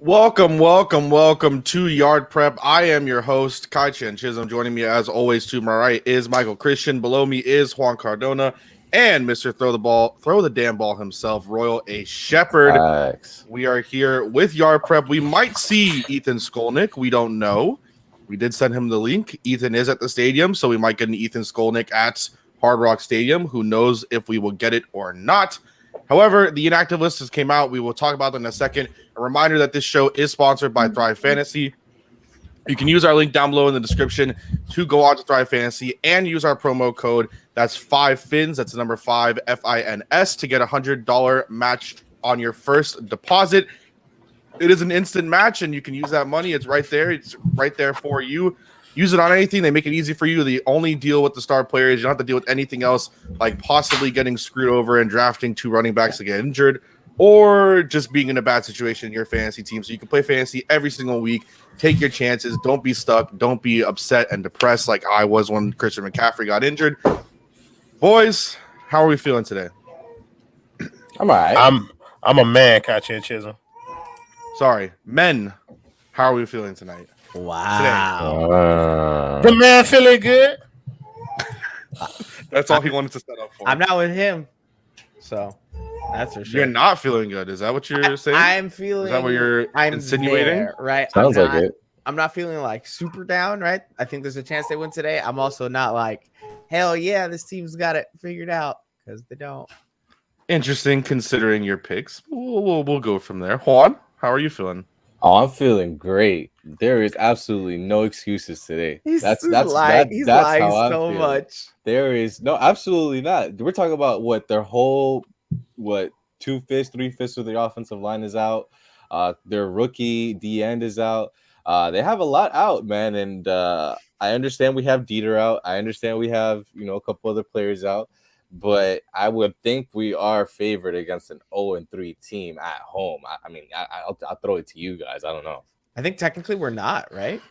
Welcome to Yard Prep. I am your host, Kai Chan Chisholm. Joining me as always to my right is Michael Christian. Below me is Juan Cardona and Mr. Throw the damn ball himself, Royal A. Shepherd. Thanks. We are here with Yard Prep. We might see Ethan Skolnick. We don't know. We did send him the link. Ethan is at the stadium, so we might get an Ethan Skolnick at Hard Rock Stadium. Who knows if we will get it or not. However, the inactive list has came out. We will talk about that in a second. A reminder that this show is sponsored by ThriveFantasy. You can use our link down below in the description to go on to ThriveFantasy and use our promo code. That's 5FINS. That's the number 5, FINS, to get a $100 match on your first deposit. It is an instant match, and you can use that money. It's right there. It's right there for you. Use it on anything. They make it easy for you. The only deal with the star players, you don't have to deal with anything else, like possibly getting screwed over and drafting 2 running backs to get injured, or just being in a bad situation in your fantasy team. So you can play fantasy every single week. Take your chances. Don't be stuck. Don't be upset and depressed like I was when Christian McCaffrey got injured. Boys, how are we feeling today? I'm all right. I'm a man, Kachi Chisholm. Sorry, men, how are we feeling tonight? Wow. The man feeling good. That's all he wanted to set up for. I'm not with him. So that's for sure. You're not feeling good. Is that what you're saying? I'm feeling. Is that what you're insinuating? There, right. Sounds like it. I'm not feeling like super down, right? I think there's a chance they win today. I'm also not like, hell yeah, this team's got it figured out, because they don't. Interesting considering your picks. We'll go from there. Juan, how are you feeling? Oh, I'm feeling great. There is absolutely no excuses today. He's That's lying how I'm so feeling. much. There is no, absolutely not. We're talking about their whole 2/5, 3/5 of the offensive line is out. Their rookie D end is out. They have a lot out, man. And I understand we have Dieter out. I understand we have a couple other players out. But I would think we are favored against an 0-3 team at home. I'll throw it to you guys. I don't know. I think technically we're not, right?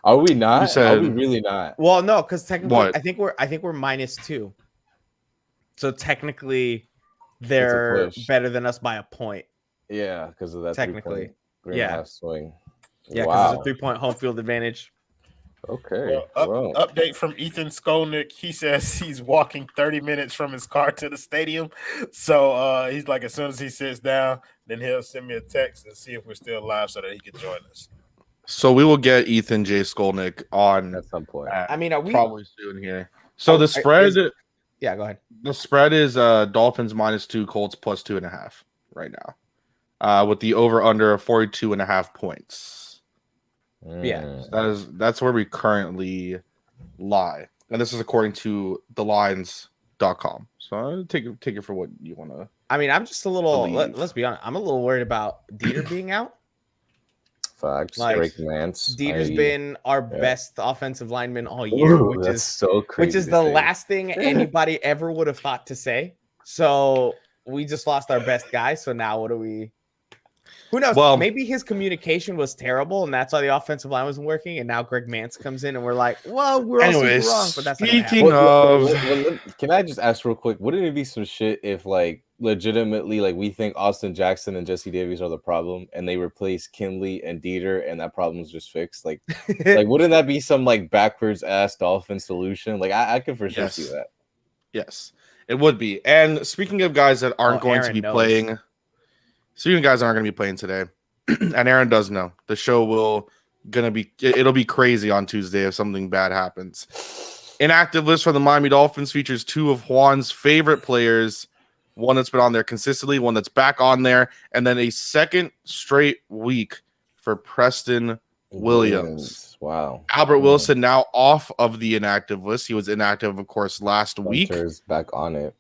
Are we not? Are we really not? Well, no, because technically What? I think we're -2. So technically they're push. better than us by a point. Yeah, because of that Technically. 3.5 swing. Yeah, because Wow. it's a 3-point home field advantage. Okay. Well, update from Ethan Skolnick. He says he's walking 30 minutes from his car to the stadium. So he's like, as soon as he sits down, then he'll send me a text and see if we're still live so that he can join us. So we will get Ethan J. Skolnick on At some point. I mean, are we probably soon here. So the spread, Yeah, go ahead. the spread is Dolphins -2, Colts +2.5 right now, with the over under 42.5 points. Yeah. That's where we currently lie, and this is according to thelines.com. So take it for what you want to. I mean, I'm just a little. Believe. Let's be honest. I'm a little worried about Dieter being out. Facts. Like, Drake Lance. Dieter's been our best offensive lineman all year, Ooh, that's so crazy. which is the last thing anybody ever would have thought to say. So we just lost our best guy. So now what do we? Who knows? Well, maybe his communication was terrible, and that's why the offensive line wasn't working. And now Greg Mance comes in, and we're like, "Well, we're anyways, all super wrong." But that's not gonna speaking happen. of, can I just ask real quick? Wouldn't it be some shit if, legitimately, we think Austin Jackson and Jesse Davies are the problem, and they replace Kinley and Dieter, and that problem's just fixed? Wouldn't that be some backwards ass Dolphin solution? I could for sure see that. yes, it would be. And speaking of guys that aren't going to Aaron be knows. playing. Speaking of guys that aren't going to be playing today, and Aaron does know, the show it'll be crazy on Tuesday if something bad happens. Inactive list for the Miami Dolphins features 2 of Juan's favorite players, one that's been on there consistently, one that's back on there, and then a second straight week for Preston Williams. Wow. Albert Wilson now off of the inactive list. He was inactive, of course, last week. Hunter's back on it.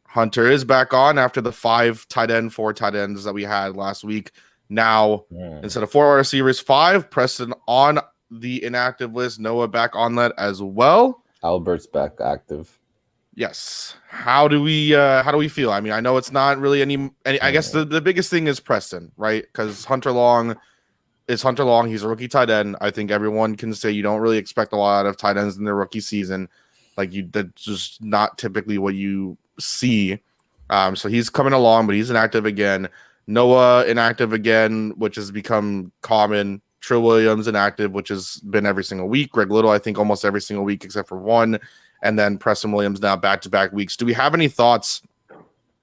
Hunter is back on after the 4 tight ends that we had last week. Now, instead of 4 receivers, 5. Preston on the inactive list. Noah back on that as well. Albert's back active. Yes. How do we feel? I mean, I know it's not really any I guess the biggest thing is Preston, right? Because Hunter Long. He's a rookie tight end. I think everyone can say you don't really expect a lot of tight ends in their rookie season. That's just not typically what you see. So he's coming along, but he's inactive again. Noah inactive again, which has become common. Trill Williams inactive, which has been every single week. Greg Little, I think almost every single week except for one. And then Preston Williams now back-to-back weeks. Do we have any thoughts?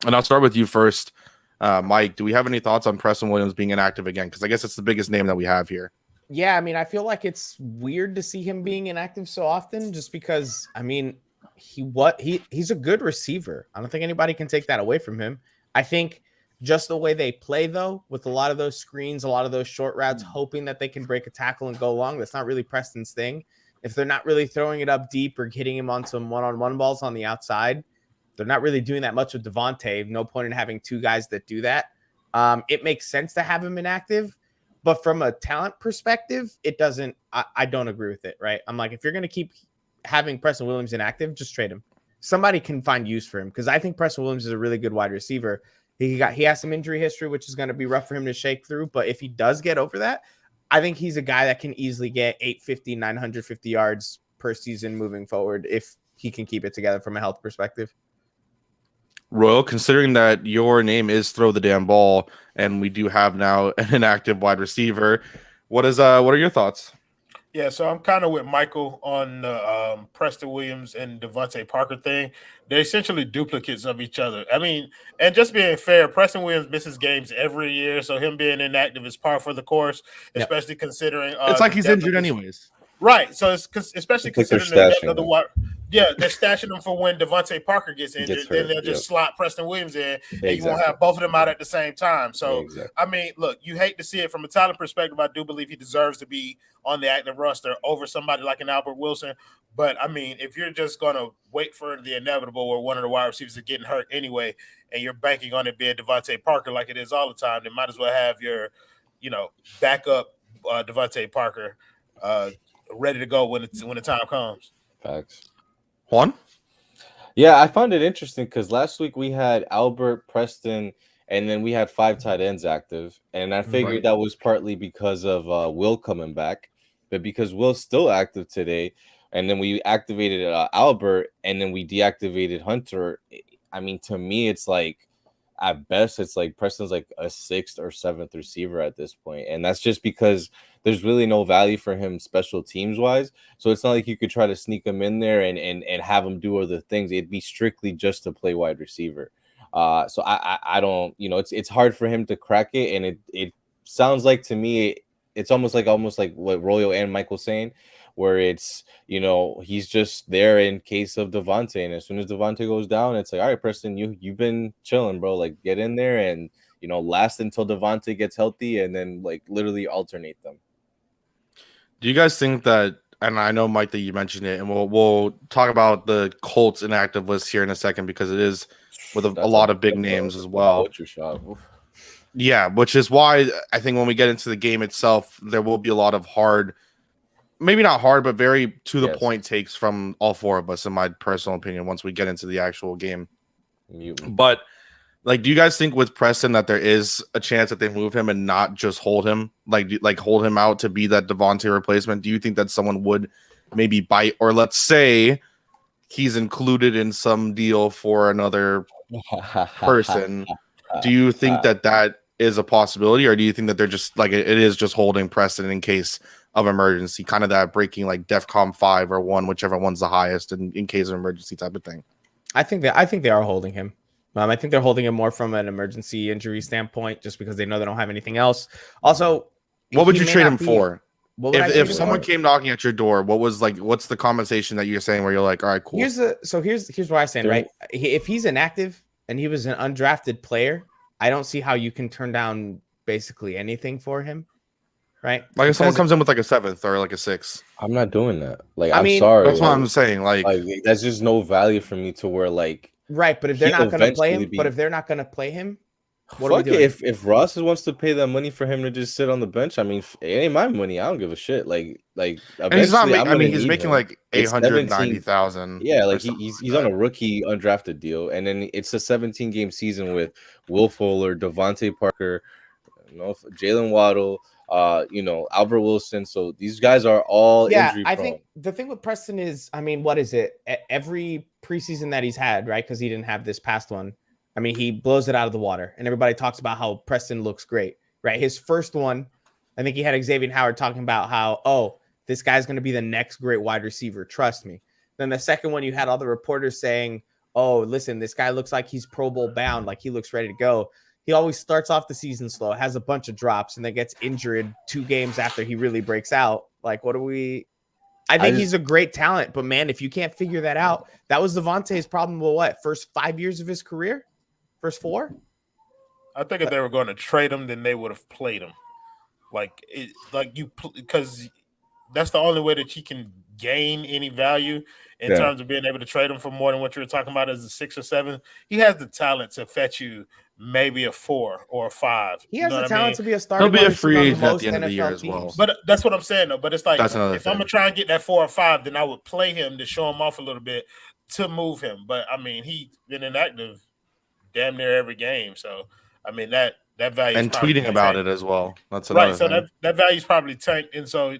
And I'll start with you first, Mike. Do we have any thoughts on Preston Williams being inactive again? Because I guess it's the biggest name that we have here. Yeah, I mean, I feel like it's weird to see him being inactive so often just because, I mean, he's a good receiver. I don't think anybody can take that away from him. I think just the way they play, though, with a lot of those screens, a lot of those short routes, hoping that they can break a tackle and go long, that's not really Preston's thing. If they're not really throwing it up deep or hitting him on some one-on-one balls on the outside, they're not really doing that much with Devontae. No point in having two guys that do that. It makes sense to have him inactive, but from a talent perspective, it doesn't. I don't agree with it, right? I'm like, if you're going to keep having Preston Williams inactive, just trade him. Somebody can find use for him because I think Preston Williams is a really good wide receiver. He has some injury history, which is going to be rough for him to shake through. But if he does get over that, I think he's a guy that can easily get 850, 950 yards per season moving forward if he can keep it together from a health perspective. Royal, considering that your name is throw the damn ball, and we do have now an inactive wide receiver, what are your thoughts? Yeah, so I'm kind of with Michael on the Preston Williams and Devontae Parker thing. They're essentially duplicates of each other. I mean, and just being fair, Preston Williams misses games every year, so him being inactive is par for the course, especially considering it's like he's injured anyways. Right, so it's especially like considering the depth of the wide. Yeah, they're stashing them for when Devontae Parker gets injured. Then they'll just slot Preston Williams in, and you won't have both of them out at the same time. So, I mean, look, you hate to see it from a talent perspective. I do believe he deserves to be on the active roster over somebody like an Albert Wilson. But, I mean, if you're just going to wait for the inevitable where one of the wide receivers is getting hurt anyway, and you're banking on it being Devontae Parker like it is all the time, then might as well have your, backup Devontae Parker ready to go when the time comes. Facts. Juan? Yeah, I found it interesting because last week we had Albert, Preston, and then we had 5 tight ends active. And I figured that was partly because of Will coming back. But because Will's still active today, and then we activated Albert, and then we deactivated Hunter, I mean, to me, it's like, at best, it's like Preston's like a 6th or 7th receiver at this point. And that's just because there's really no value for him special teams wise. So it's not like you could try to sneak him in there and have him do other things. It'd be strictly just to play wide receiver. So I don't, it's hard for him to crack it. And it sounds like to me, it's almost like what Royal and Michael saying, where it's, he's just there in case of Devontae. And as soon as Devontae goes down, it's like, all right, Preston, you've been chilling, bro. Like, get in there and, last until Devontae gets healthy and then, like, literally alternate them. Do you guys think that, and I know, Mike, that you mentioned it, and we'll talk about the Colts inactive list here in a second because it is with a lot of big names as well. Yeah, which is why I think when we get into the game itself, there will be a lot of maybe not hard, but very to the point takes from all 4 of us, in my personal opinion, once we get into the actual game. But, like, do you guys think with Preston that there is a chance that they move him and not just hold him, like hold him out to be that Devontae replacement? Do you think that someone would maybe bite, or let's say he's included in some deal for another person? Do you think that is a possibility, or do you think that they're just like it is just holding Preston in case of emergency, kind of that breaking like DEFCON 5 or 1, whichever one's the highest in case of emergency type of thing? I think they are holding him. I think they're holding him more from an emergency injury standpoint, just because they know they don't have anything else. Also, what would you trade him for? If someone came knocking at your door, what's the compensation that you're saying where you're like, all right, cool. Here's what I stand, right? If he's inactive and he was an undrafted player, I don't see how you can turn down basically anything for him, right? Like if someone comes in with like a 7th or like a 6th. I'm not doing that. Like, I'm sorry. That's what I'm saying. Like that's just no value for me to where like. Right, but if they're not going to play him, what are we doing? If Ross wants to pay that money for him to just sit on the bench, I mean, it ain't my money. I don't give a shit. Like he's not. He's making like 890,000. Yeah, like he's on a rookie undrafted deal, and then it's a 17-game season with Will Fuller, Devontae Parker, Jalen Waddle, Albert Wilson. So these guys are all injury prone. I think the thing with Preston is, I mean, what is it? Every preseason that he's had, right? Because he didn't have this past one. I mean, he blows it out of the water, and everybody talks about how Preston looks great, right? His first one, I think he had Xavier Howard talking about how, oh, this guy's going to be the next great wide receiver. Trust me. Then the second one, you had all the reporters saying, oh, listen, this guy looks like he's Pro Bowl bound, like he looks ready to go. He always starts off the season slow, has a bunch of drops, and then gets injured 2 games after he really breaks out. Like, what do we... I think he's a great talent, but man, if you can't figure that out, that was Devontae's problem with what? First 5 years of his career? First 4? I think if they were going to trade him, then they would have played him. Because that's the only way that you can gain any value in terms of being able to trade him for more than what you were talking about as a 6 or 7. He has the talent to fetch you maybe a 4 or a 5. He has the talent to be a starter. He'll be a free agent at the end of the year as well. But that's what I'm saying, though. But it's like, if thing. I'm going to try and get that 4 or 5, then I would play him to show him off a little bit to move him. But, I mean, he's been inactive damn near every game. So, I mean, that value. And tweeting about it as well. That's another thing. So that value's probably tanked. And so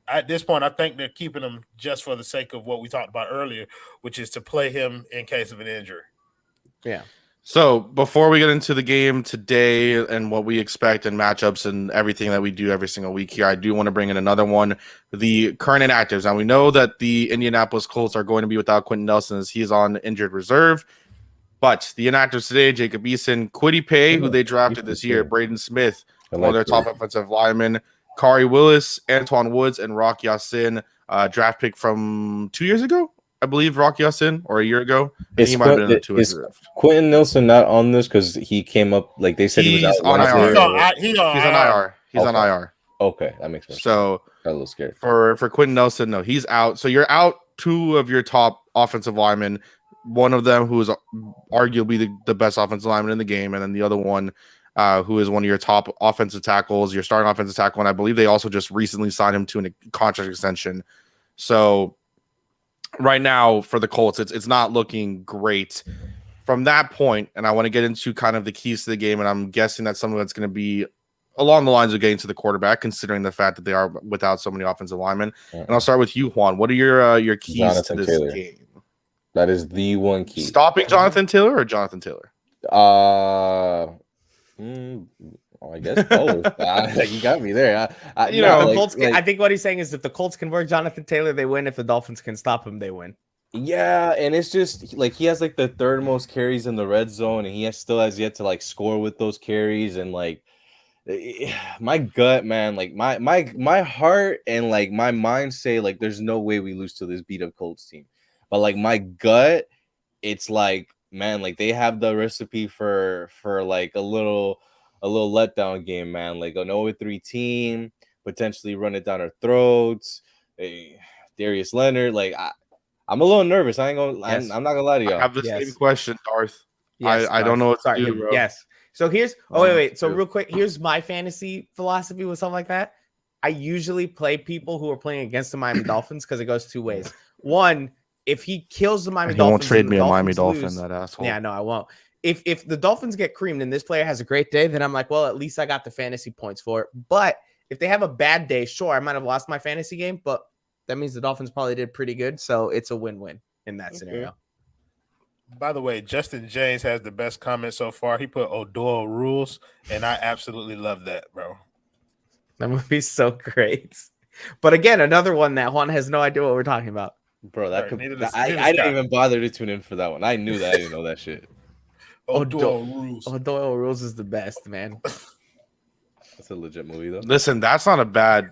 at this point, I think they're keeping him just for the sake of what we talked about earlier, which is to play him in case of an injury. Yeah. So before we get into the game today and what we expect and matchups and everything that we do every single week here, I do want to bring in another one, the current inactives. Now, we know that the Indianapolis Colts are going to be without Quentin Nelson as he's on injured reserve. But the inactives today, Jacob Eason, Kwity Paye, who they drafted this year, Braden Smith, one of their top offensive linemen, Kari Willis, Antoine Woods, and Rock Ya-Sin, draft pick from 2 years ago, I believe, Rock Ya-Sin, or a year ago. He might have been in the 2 years ago. Quentin Nelson not on this because he came up, like they said he was out. He's on IR. He's on IR. Okay, that makes sense. So got a little scared. For Quentin Nelson, no, he's out. So you're out 2 of your top offensive linemen. One of them who is arguably the best offensive lineman in the game, and then the other one who is one of your top offensive tackles, your starting offensive tackle, and I believe they also just recently signed him to a contract extension. So right now for the Colts, it's not looking great from that point, and I want to get into kind of the keys to the game, and I'm guessing that some of it's going to be along the lines of getting to the quarterback, considering the fact that they are without so many offensive linemen. Yeah. And I'll start with you, Juan. What are your keys Jonathan to this Taylor. game? That is the one key. Stopping Jonathan Taylor or Jonathan Taylor? I guess both. You got me there. The Colts. I think what he's saying is if the Colts can work Jonathan Taylor, they win. If the Dolphins can stop him, they win. Yeah, and it's just like he has like the 3rd most carries in the red zone, and he still has yet to like score with those carries. And like my gut, man, like my heart and like my mind say like there's no way we lose to this beat up Colts team. But like my gut, it's like, man, like they have the recipe for like a little letdown game, man. Like an 0-3 team, potentially run it down our throats. Darius Leonard, like I'm a little nervous. I'm not gonna lie to y'all. I have the same question, Darth. Yes, I don't know what to do, bro. Yes. So here's wait. So real quick, here's my fantasy philosophy with something like that. I usually play people who are playing against the Miami Dolphins because it goes 2 ways. One, if he kills the Miami Dolphins, he won't trade me a Miami Dolphin, that asshole. Yeah, no, I won't. If the Dolphins get creamed and this player has a great day, then I'm like, well, at least I got the fantasy points for it. But if they have a bad day, sure, I might have lost my fantasy game, but that means the Dolphins probably did pretty good. So it's a win-win in that scenario. By the way, Justin James has the best comment so far. He put O'Doyle rules, and I absolutely love that, bro. That would be so great. But again, another one that Juan has no idea what we're talking about. Bro, I didn't even bother to tune in for that one. I knew that. I didn't know that shit. O'Doyle rules. O'Doyle rules is the best, man. That's a legit movie, though. Listen, that's not a bad.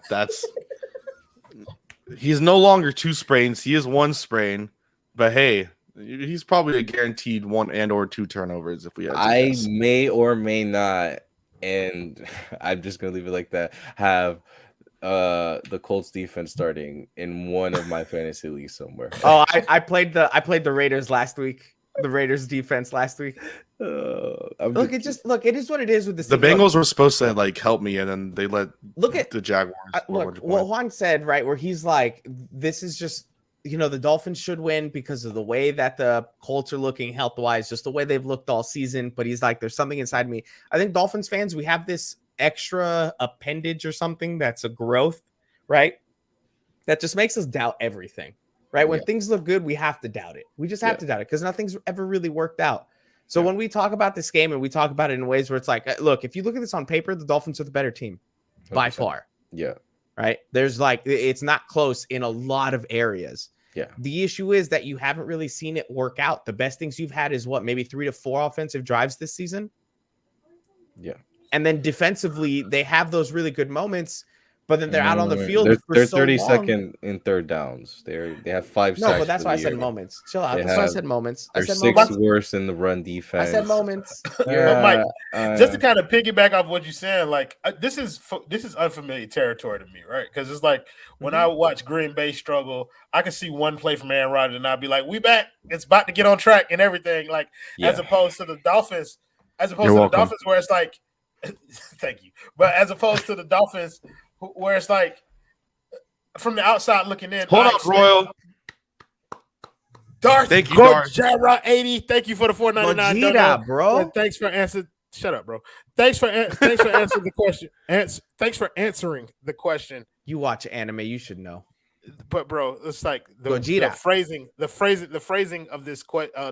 He's no longer 2 sprains. He is 1 sprain. But hey, he's probably a guaranteed 1 and/or 2 turnovers if we had to guess. May or may not, and I'm just gonna leave it like that. Have the Colts defense starting in one of my fantasy leagues somewhere. Oh, I played the Raiders last week. The Raiders defense last week. It is what it is with this. The Bengals were supposed to like help me, and then they let the Jaguars. What Juan said, right, where he's like, this is just, the Dolphins should win because of the way that the Colts are looking health wise, just the way they've looked all season. But he's like, there's something inside me. I think Dolphins fans, we have this extra appendage or something that's a growth, right? That just makes us doubt everything, right? When things look good, we have to doubt it. We just have to doubt it because nothing's ever really worked out. So when we talk about this game and we talk about it in ways where it's like, look, if you look at this on paper, the Dolphins are the better team by 100%. far. Yeah. Right. There's like, it's not close in a lot of areas. Yeah. The issue is that you haven't really seen it work out. The best things you've had is what, maybe 3 to 4 offensive drives this season. Yeah. And then defensively, they have those really good moments, but then they're out on the field. They're so 32nd in third downs. They have 5 sacks. No, but that's why I said moments. Chill out. That's why I said moments. I They're said 6th moments. worst in the run defense. I said moments. But Mike, just to kind of piggyback off what you're saying, like this is unfamiliar territory to me, right? Because it's like when I watch Green Bay struggle, I can see one play from Aaron Rodgers and I'll be like, "We back! It's about to get on track and everything." Like as opposed to the Dolphins, where it's like, thank you, but as opposed to the Dolphins, where it's like from the outside looking in. Hold up, Royal. Darth, thank you, Darth. Jarrah 80. Thank you for the $4.99, bro. And thanks for answering. Shut up, bro. Thanks for answering the question. Thanks for answering the question. You watch anime, you should know. But bro, it's like the phrasing of this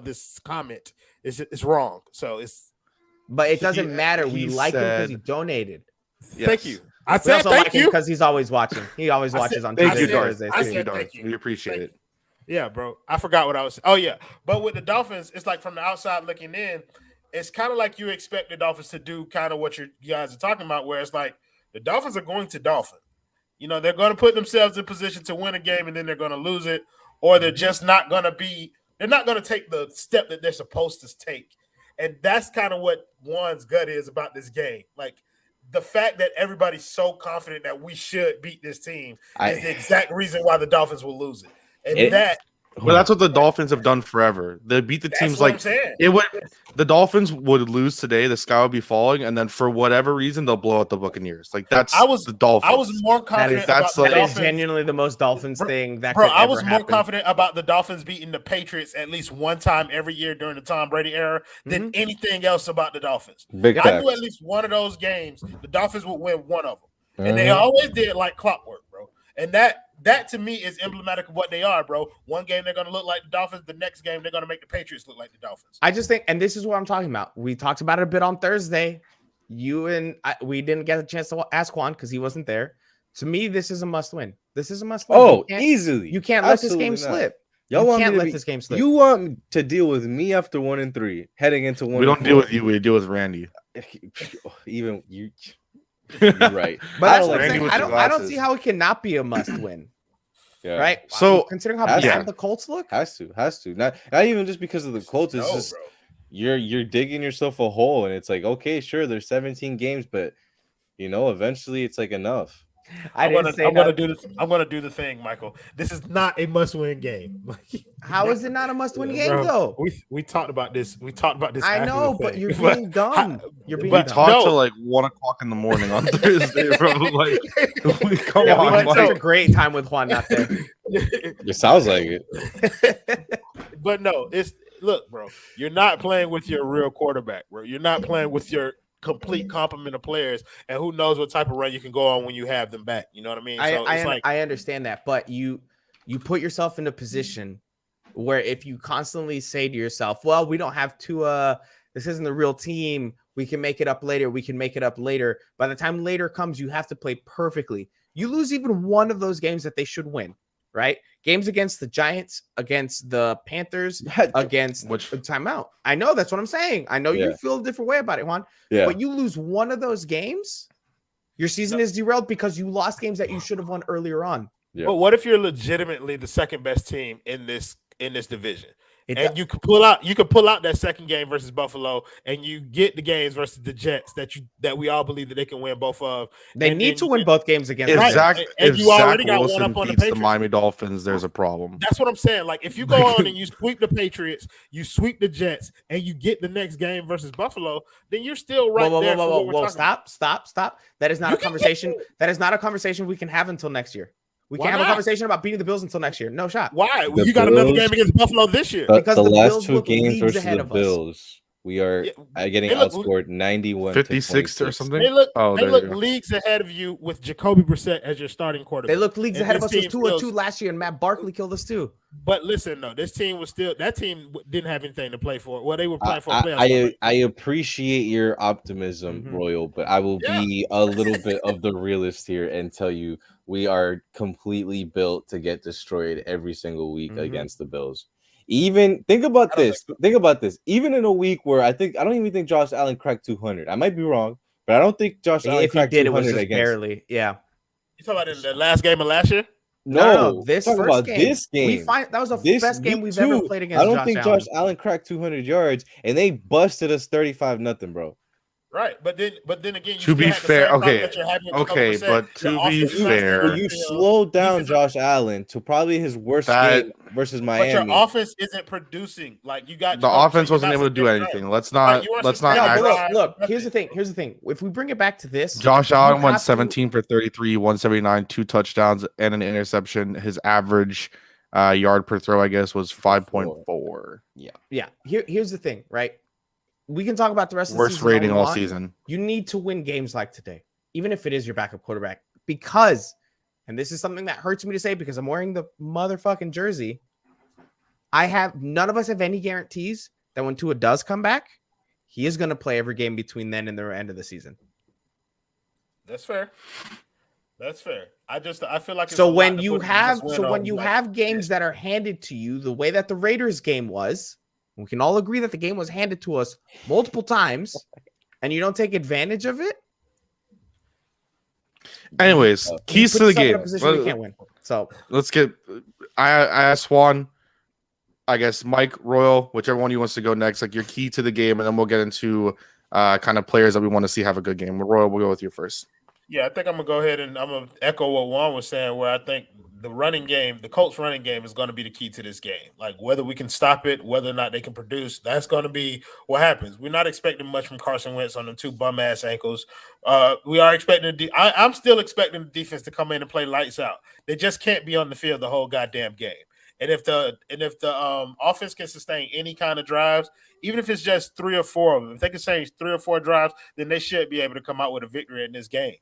this comment is wrong. So it's. But it doesn't matter. We like him because he donated. Yes. Thank you. I said thank you because he's always watching. He always watches on Thank you, Thursdays. Darth. We appreciate it. Yeah, bro. I forgot what I was saying. Oh, yeah. But with the Dolphins, it's like from the outside looking in, it's kind of like you expect the Dolphins to do kind of what you guys are talking about, where it's like the Dolphins are going to Dolphin. You know, they're going to put themselves in position to win a game and then they're going to lose it, or they're just not going to they're not going to take the step that they're supposed to take. And that's kind of what Juan's gut is about this game. Like, the fact that everybody's so confident that we should beat this team is the exact reason why the Dolphins will lose it. And well, that's what the Dolphins have done forever. They beat the teams like the Dolphins would lose today, the sky would be falling, and then for whatever reason they'll blow out the Buccaneers. Like the Dolphins. I was more confident. That is genuinely the most Dolphins thing that. Bro, I was more confident about the Dolphins beating the Patriots at least one time every year during the Tom Brady era than anything else about the Dolphins. I knew at least one of those games the Dolphins would win one of them, and they always did like clockwork, bro. And that to me is emblematic of what they are, bro. One game they're going to look like the Dolphins. The next game they're going to make the Patriots look like the Dolphins. I just think, and this is what I'm talking about. We talked about it a bit on Thursday. We didn't get a chance to ask Juan because he wasn't there. To me, this is a must-win. This is a must-win. Oh, easily. You can't let this game slip. You can't let this game slip. You want to deal with me after 1-3, heading into 1-4. We don't deal with you. We deal with Randy. Even you. You're right. But that's what I'm saying. I don't see how it cannot be a must-win. Yeah. Right. So considering how bad the Colts look, has to. Not even just because of the Colts. It's just bro. You're digging yourself a hole, and it's like, okay, sure, there's 17 games, but eventually it's like enough. I'm gonna do the thing, Michael. This is not a must-win game. How is it not a must-win game though? We talked about this. I know, but you're being dumb. You're being dumb. Talked till like 1 o'clock in the morning on Thursday, bro. Like, we had such a great time with Juan out there. It sounds like it. But no, look, bro. You're not playing with your real quarterback, bro. You're not playing with your complete complement of players, and who knows what type of run you can go on when you have them back. You know what I mean? I understand that, but you put yourself in a position where if you constantly say to yourself, well, we don't have to this isn't the real team, we can make it up later, by the time later comes, you have to play perfectly. You lose even one of those games that they should win, right? Games against the Giants, against the Panthers, against timeout. I know, that's what I'm saying. I know you feel a different way about it, Juan. Yeah. But you lose one of those games, your season is derailed because you lost games that you should have won earlier on. Yeah. But what if you're legitimately the second best team in this division? And you could pull out that second game versus Buffalo, and you get the games versus the Jets that we all believe that they can win both of. They need to win both games against exactly. If you already got one up on the Patriots, the Miami Dolphins, there's a problem. That's what I'm saying. Like if you go on and you sweep the Patriots, you sweep the Jets, and you get the next game versus Buffalo, then you're still right there. Whoa! Stop! That is not a conversation. That is not a conversation we can have until next year. We can't have a conversation about beating the Bills until next year. No shot. Why? You got another game against Buffalo this year. Because the last two games versus the Bills. We are getting they look- outscored 91 56 to or 26. something. They look Oh, they there look you go. leagues ahead of you with Jacoby Brissett as your starting quarterback. They look leagues And ahead of this us with team 2-2 still- last year, and Matt Barkley killed us too. But listen, no, this team was still that team didn't have anything to play for. Well, they were playing for a playoff. I appreciate your optimism, Royal, but I will be a little bit of the realist here and tell you we are completely built to get destroyed every single week against the Bills. Even think about this. Think about this. Even in a week where I don't even think Josh Allen cracked 200. I might be wrong, but I don't think Josh Allen cracked 200 it was just against. barely. Yeah. You talking about in the last game of last year? No, This talking first about game. this game. That was the best game we've ever played against. I don't Josh think Allen. Josh Allen cracked 200 yards, and they busted us 35-0, bro. Right, but then again, To be fair, okay, but to be fair, you slowed down Josh Allen to probably his worst game versus Miami. But your offense isn't producing. Like you got the offense wasn't able to do anything. Let's not. Look. Here's the thing. If we bring it back to this, Josh Allen went 17 for 33, 179, 2 touchdowns and an interception. His average yard per throw, I guess, was 5.4. Yeah. Here's the thing, right? We can talk about the rest of the worst season rating all season. You need to win games like today, even if it is your backup quarterback, because, and this is something that hurts me to say because I'm wearing the motherfucking jersey. None of us have any guarantees that when Tua does come back, he is going to play every game between then and the end of the season. That's fair. I feel like so when you have games that are handed to you the way that the Raiders game was. We can all agree that the game was handed to us multiple times, and you don't take advantage of it. Anyways, keys to the game. We can't win. So let's get. I asked Juan, I guess Mike, Royal, whichever one you wants to go next. Like your key to the game, and then we'll get into kind of players that we want to see have a good game. Royal, we'll go with you first. Yeah, I think I'm gonna go ahead and I'm gonna echo what Juan was saying, where I think the running game, the Colts running game, is going to be the key to this game. Like whether we can stop it, whether or not they can produce, that's going to be what happens. We're not expecting much from Carson Wentz on them 2 bum ass ankles. We are expecting I'm still expecting the defense to come in and play lights out. They just can't be on the field the whole goddamn game. And if the offense can sustain any kind of drives, even if it's just 3 or 4 of them, if they can sustain 3 or 4 drives, then they should be able to come out with a victory in this game.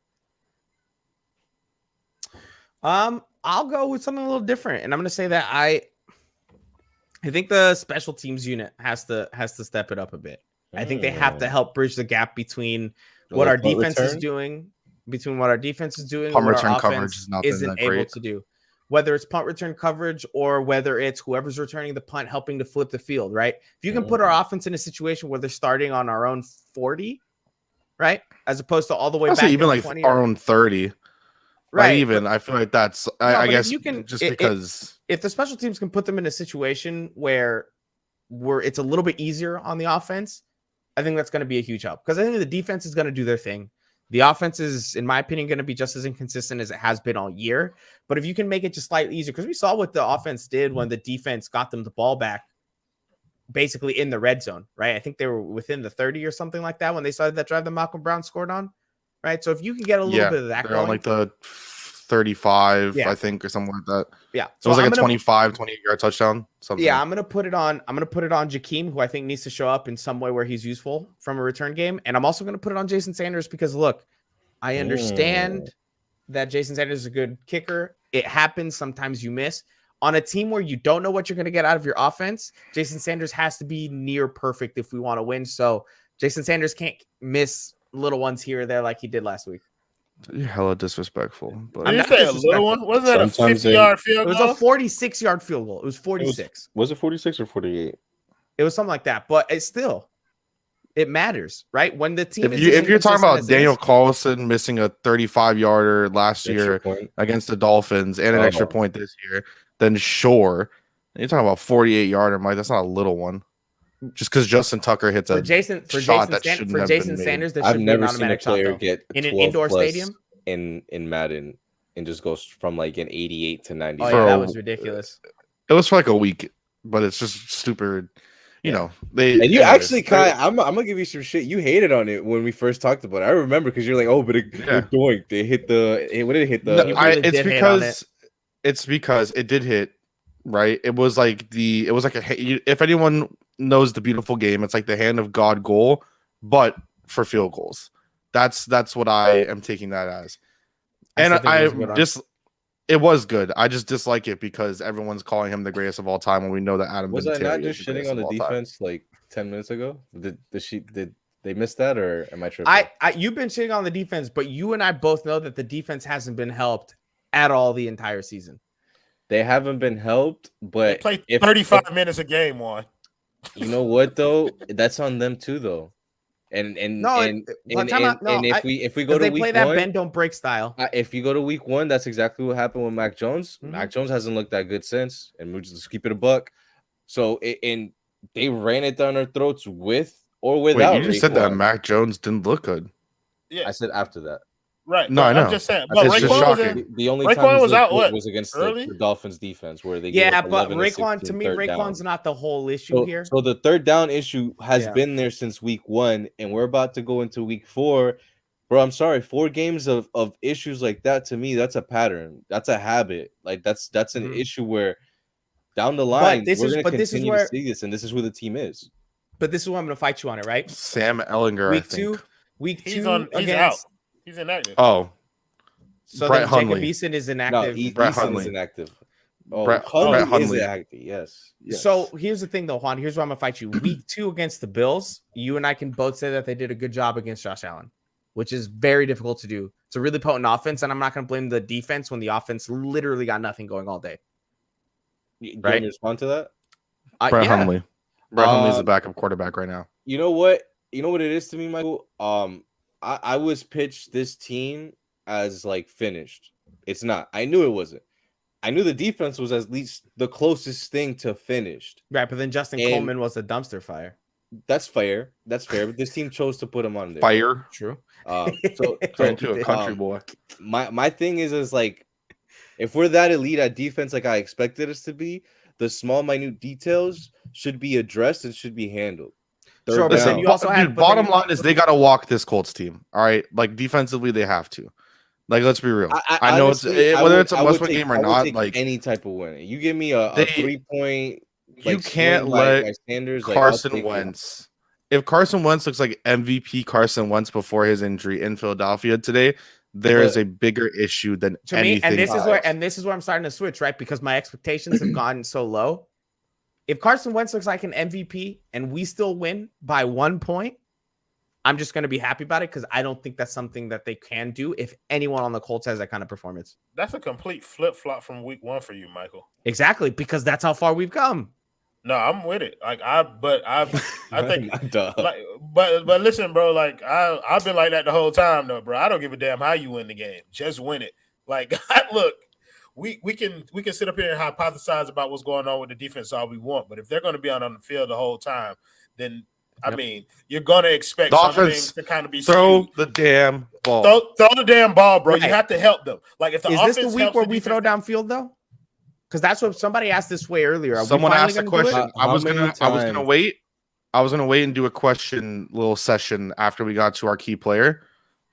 I'll go with something a little different, and I'm going to say that I think the special teams unit has to step it up a bit. I think they have to help bridge the gap between what our defense is doing, and what our offense isn't able to do. Whether it's punt return coverage or whether it's whoever's returning the punt helping to flip the field, right? If you can put our offense in a situation where they're starting on our own 40, right, as opposed to all the way back, even like our own 30. Right. Even I feel like that's I guess because if the special teams can put them in a situation where it's a little bit easier on the offense, I think that's going to be a huge help because I think the defense is going to do their thing. The offense is, in my opinion, going to be just as inconsistent as it has been all year. But if you can make it just slightly easier, because we saw what the offense did when the defense got them the ball back, basically in the red zone, right? I think they were within the 30 or something like that when they started that drive that Malcolm Brown scored on. Right, so if you can get a little bit of that going, on like the 35, I think, or something like that. Yeah, so it was like a 28-yard touchdown. Something. Yeah, I'm gonna put it on Jakeem, who I think needs to show up in some way where he's useful from a return game, and I'm also gonna put it on Jason Sanders because look, I understand that Jason Sanders is a good kicker. It happens sometimes you miss on a team where you don't know what you're gonna get out of your offense. Jason Sanders has to be near perfect if we want to win. So Jason Sanders can't miss little ones here or there like he did last week. You're hella disrespectful. But did you say a little one? Wasn't that a 50-yard field goal? It was a 46-yard field goal. It was 46. Was it 46 or 48? It was something like that. But it matters, right? When the team if you're talking about Daniel Carlson missing a 35-yarder last year against the Dolphins and an extra point this year, then sure. You're talking about 48-yarder, Mike. That's not a little one. Just because Justin Tucker hits a shot that shouldn't have been made. Sanders, I've never seen a player get in an indoor stadium in Madden and just goes from like an 88 to 90. Oh yeah, that was ridiculous. It was for like a week, but it's just stupid. You know, and you actually kind of, I'm gonna give you some shit. You hated on it when we first talked about it. I remember because you're like, oh, but it doink. They hit the. What did it hit the? It's because it did hit. Right, it was like if anyone knows the beautiful game. It's like the hand of God goal, but for field goals. That's what I am taking that as. And it was good. I just dislike it because everyone's calling him the greatest of all time when we know that Adam Was I Vinatieri not is just the shitting greatest on the of all time. defense like 10 minutes ago? Did they miss that, or am I tripping? You've been shitting on the defense, but you and I both know that the defense hasn't been helped at all the entire season. They haven't been helped, but they play 35 minutes a game, one. You know what though? That's on them too, though. And if we go to they week play that one, bend don't break style. If you go to week one, that's exactly what happened with Mac Jones. Mhm. Mac Jones hasn't looked that good since, and we'll just keep it a buck. So and they ran it down our throats with or without. Wait, you just said that Raekwon. Mac Jones didn't look good. Yeah, I said after that. Right. No, I know. I'm just saying. But It's just Raekwon was shocking. in. The only Raekwon time was out, good what, was against early? the Dolphins defense, where they Yeah, gave up but 11 and Raekwon, to 16 me, third Raekwon's down. not the whole issue here. So the third down issue has Yeah. been there since week one, and we're about to go into week 4. Bro, I'm sorry, 4 games of issues like that, to me, that's a pattern. That's a habit. Like that's an issue where down the line we're going to continue to see this, and this is who the team is. But this is where I'm going to fight you on it, right? Sam Ellinger, Week I think. He's out. He's inactive. Oh, So Brett then Jacob Hundley. Eason is No, inactive. Brett Eason Hundley. is inactive. Oh, Brett Hundley is Hundley. inactive. Yes. So here's the thing, though, Juan. Here's where I'm going to fight you. Week 2 against the Bills, you and I can both say that they did a good job against Josh Allen, which is very difficult to do. It's a really potent offense, and I'm not going to blame the defense when the offense literally got nothing going all day. Do you want Right? me to respond to that? Brett Yeah. Hundley. Brett Hundley's the backup quarterback right now. You know what? You know what it is to me, Michael? I was pitched this team as like finished. It's not. I knew it wasn't. I knew the defense was at least the closest thing to finished. Right, but then Justin Coleman was a dumpster fire. That's fair. That's fair. But this team chose to put him on there. Fire. True. Turn to a country boy. My thing is like, if we're that elite at defense like I expected us to be, the small minute details should be addressed and should be handled. Sure, but Listen, you also had bottom line is they got to walk this Colts team. All right, like defensively they have to. Like, let's be real. I know honestly, whether it's a must-win game or not. Like any type of win, you give me a 3-point. You can't let Sanders, Carson Wentz. If Carson Wentz looks like MVP Carson Wentz before his injury in Philadelphia today, there is a bigger issue than to me. anything. And this is where I'm starting to switch, right? Because my expectations have gotten so low. If Carson Wentz looks like an MVP and we still win by 1 point, I'm just going to be happy about it because I don't think that's something that they can do if anyone on the Colts has that kind of performance. That's a complete flip-flop from week 1 for you, Michael. Exactly, because that's how far we've come. No, I'm with it. Like I think Duh. like but listen, bro, like I've been like that the whole time though, bro. I don't give a damn how you win the game. Just win it. Like look, we can sit up here and hypothesize about what's going on with the defense all we want, but if they're going to be on the field the whole time, then I mean, you're going to expect some things to kind of be throw skewed. the damn ball. Throw the damn ball, bro. Right. You have to help them. Like if the Is offense this the week helps where the we throw defense- downfield though? Because that's what somebody asked this way earlier. Are we Someone finally asked a gonna do it? question. I was gonna wait. I was gonna wait and do a question little session after we got to our key player.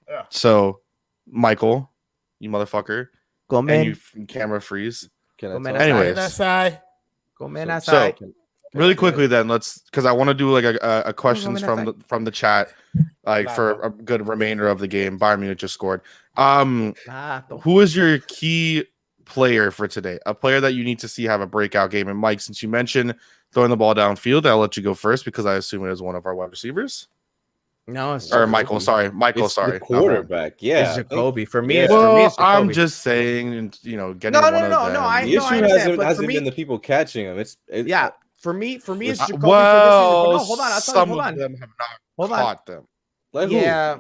Yeah. So, Michael, you motherfucker, Go and man. you camera freeze. Can I Go man. talk? Anyways. Go man. So- Outside. Really quickly, then because I want to do like a questions minute, from the chat, like for a good remainder of the game. Bayern Munich just scored. Who is your key player for today? A player that you need to see have a breakout game. And Mike, since you mentioned throwing the ball downfield, I'll let you go first because I assume it is one of our wide receivers. No, it's Or Michael, sorry. It's the quarterback. Yeah, It's Jacoby. For me, Yeah. it's for me. It's Jacoby. I'm just saying, and getting No, one no, of no, them. no, I the issue understand, but hasn't for me- been the people catching him. It's Yeah, for me, it's Jacoby. Well, for this reason. But no, hold on. I'll tell you. some Hold of on. them have not Hold on. caught them. like Yeah.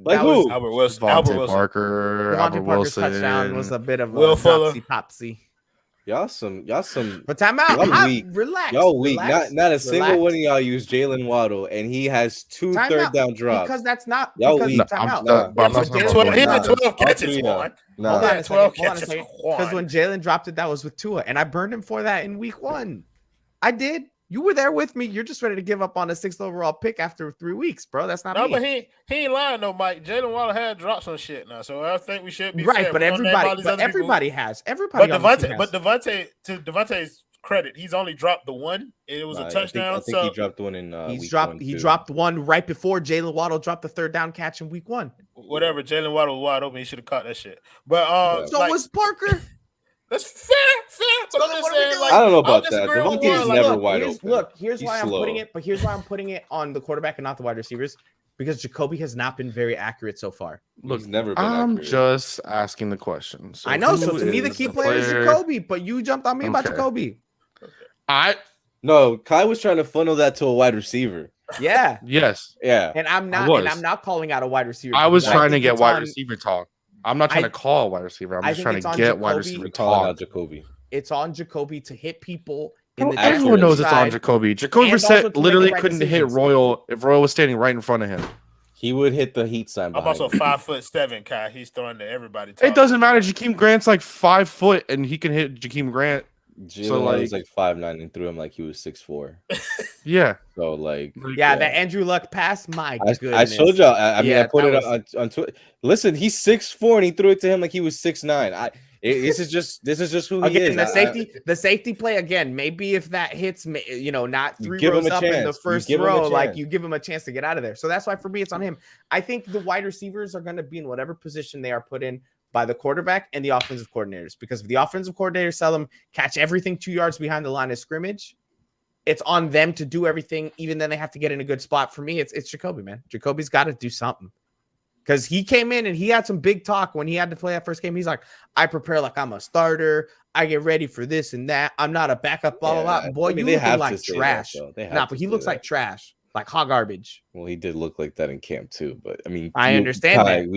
Like That was who? Albert Wilson. Devontae Parker, Devontae Albert Parker's Wilson. touchdown was a bit of Will a Fuller. topsy. Y'all some. But time out. Y'all weak. Relax. Y'all weak. Relax, Not a single relax. one of y'all use Jalen Waddle, and he has 2 Time third out, down drops. Because that's not. Y'all because weak. time out. Nah. But I'm not He talking had about 12 he had Gordon. 12 catches, Nah. one. Nah. Hold on a 12 second. Hold on a catches, second. Juan. Because when Jalen dropped it, that was with Tua, and I burned him for that in week 1. I did. You were there with me. You're just ready to give up on a 6th overall pick after 3 weeks, bro. That's not No, me. but he ain't lying though, Mike. Jalen Waddle had dropped some shit now, so I think we should be Right, fair. but We don't name all these other people. everybody has. Everybody. But on the team has. Devontae, to Devontae's credit. He's only dropped the one. It was a touchdown. I think he dropped one in He week 1, dropped one right before Jalen Waddle dropped the third down catch in week 1. Whatever. Jalen Waddle was wide open. He should have caught that shit. But so was Parker. That's fair. But I'm just saying, like, I don't know about that. Devontae is never wide open. Look, here's He's why I'm slow. putting it. But here's why I'm putting it on the quarterback and not the wide receivers, because Jacoby has not been very accurate so far. Look, He's never been I'm accurate. just asking the question. So I know. who So to me, the is key player is Jacoby. But you jumped on me about Okay. Jacoby. No, Kai was trying to funnel that to a wide receiver. Yeah. Yes. Yeah. And I'm not. was. And I'm not calling out a wide receiver. I was because trying to think get it's wide on- receiver talk. I'm not trying to call a wide receiver. I'm I just think trying it's to on get wide Jacoby. receiver We're calling out talk. Jacoby. It's on Jacoby to hit people in Bro, the everyone downfield knows it's on side. Jacoby. Jacoby and also to Brissett make the literally right couldn't hit decisions. Royal if Royal was standing right in front of him. He would hit the heat sign. I'm behind also him. 5'7", Kai. He's throwing to everybody. It doesn't matter. Jakeem Grant's like 5 foot and he can hit Jakeem Grant. Jalen was like 5'9" and threw him like he was 6'4". Yeah. So like, Yeah, that Andrew Luck pass. My I goodness. showed y'all. I mean, Yeah, I put that it on Twitter. Listen, he's 6'4" and he threw it to him like he was 6'9". This is just who he Again, is. the safety play again. Maybe if that hits, not You 3 give him rows a up in the chance. You first give him a row, like chance. you give him a chance to get out of there. So that's why for me it's on him. I think the wide receivers are going to be in whatever position they are put in by the quarterback and the offensive coordinators. Because if the offensive coordinators tell them catch everything 2 yards behind the line of scrimmage, it's on them to do everything. Even then, they have to get in a good spot. For me, it's Jacoby, man. Jacoby's got to do something. Because he came in and he had some big talk when he had to play that first game. He's like, I prepare like I'm a starter. I get ready for this and that. I'm not a backup, blah, blah, blah. Boy, you looking like trash. But he looks like trash, like hot garbage. Well, he did look like that in camp too. But I mean, I understand that.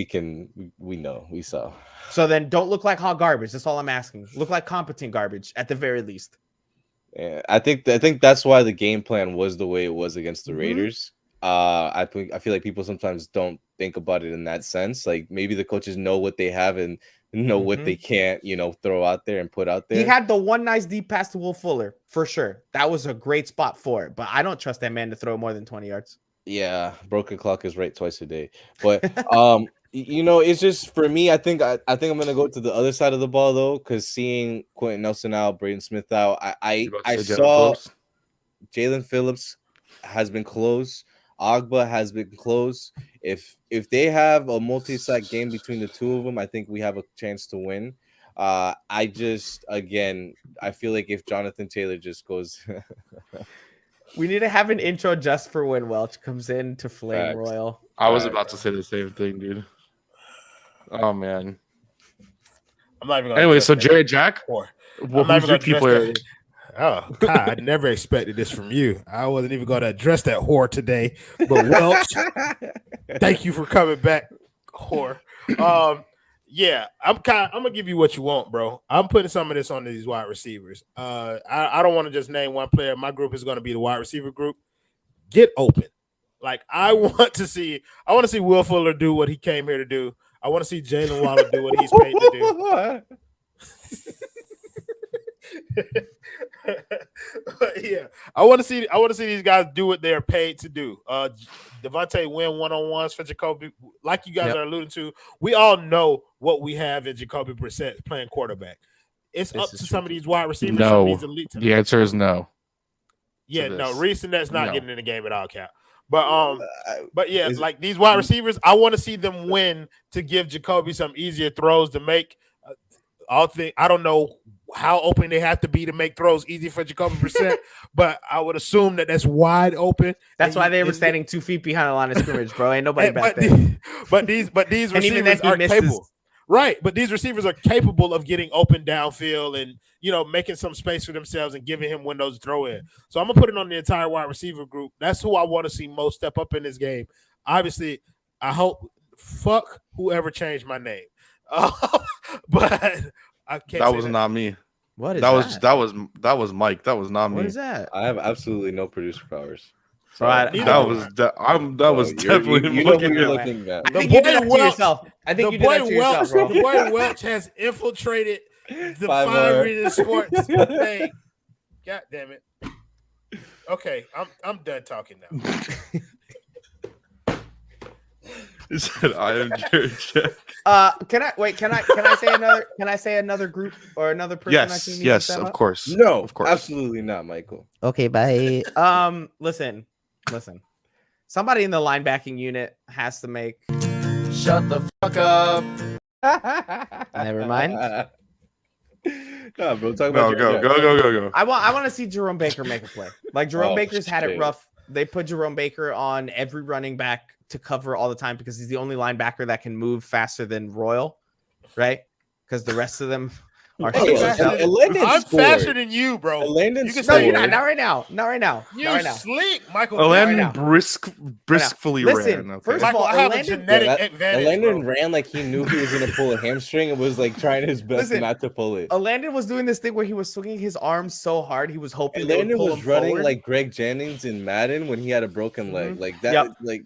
We know, we saw. So then don't look like hot garbage. That's all I'm asking. Look like competent garbage at the very least. Yeah, I think that's why the game plan was the way it was against the Raiders. I feel like people sometimes don't think about it in that sense. Like maybe the coaches know what they have and know what they can't, throw out there and put out there. He had the one nice deep pass to Will Fuller for sure. That was a great spot for it, but I don't trust that man to throw more than 20 yards. Yeah, broken clock is right twice a day. But it's just for me. I think I'm gonna go to the other side of the ball though, because seeing Quentin Nelson out, Braden Smith out, I saw Jalen Phillips has been close. Agba has been close. If they have a multi-sack game between the two of them, I think we have a chance to win. I feel like if Jonathan Taylor just goes, we need to have an intro just for when Welch comes in to flame Royal. I was about to say the same thing, dude. Oh man. I'm not even gonna anyway, so Jared Jack, who's your key player? Oh, God, I never expected this from you. I wasn't even going to address that whore today. But Welch, thank you for coming back, whore. Yeah, I'm gonna give you what you want, bro. I'm putting some of this on these wide receivers. I don't want to just name one player. My group is going to be the wide receiver group. Get open. Like I want to see Will Fuller do what he came here to do. I want to see Jalen Waddle do what he's paid to do. Yeah, I want to see these guys do what they're paid to do. Devontae win one-on-ones for Jacoby, like you guys are alluding to. We all know what we have in Jacoby Brissett playing quarterback. It's up to some of these wide receivers. No, the answer is no. Yeah, no. Reese and that's not getting in the game at all, Cap. But yeah, like these wide receivers, I want to see them win to give Jacoby some easier throws to make. I don't know how open they have to be to make throws easy for Jacoby Brissett, but I would assume that that's wide open. That's why they were standing 2 feet behind the line of scrimmage, bro. Ain't nobody back there. But these receivers are capable. Right, but these receivers are capable of getting open downfield and, making some space for themselves and giving him windows to throw in. So I'm going to put it on the entire wide receiver group. That's who I want to see most step up in this game. Obviously, I hope – fuck whoever changed my name. But I can't That was not me. What is that? That was Mike. That was not me. What is that? I have absolutely no producer powers. So that was definitely you know who you're looking at. I think you did that to yourself. I think you did that to yourself, bro. The boy Welch has infiltrated the 5 Reading Sports thing. God damn it. Okay, I'm done talking now. He said, "I am Jared Jack." Can I say another group or another person? I Yes, think yes, of course. No, of course. absolutely not, Michael. Okay, bye. Listen. Somebody in the linebacking unit has to make. Shut the fuck up. Never mind. No, bro. Talk No, about go. I want to see Jerome Baker make a play. Like Jerome Baker's had it shit. rough. They put Jerome Baker on every running back to cover all the time because he's the only linebacker that can move faster than Royal, right? Because the rest of them are Hey, I'm faster than you, bro. Landon You can No, say you're that. not right now. Not right now. You Not right now. sleek, Michael. Landon now. briskfully Listen, ran. Okay. first of Michael, all, I have a Landon- genetic advantage. Landon Bro. ran like he knew he was gonna pull a hamstring and was like trying his best Listen, not to pull it. Landon was doing this thing where he was swinging his arms so hard he was hoping And they would Landon pull was him running forward. like Greg Jennings in Madden when he had a broken leg. Mhm. Like that, Yep. like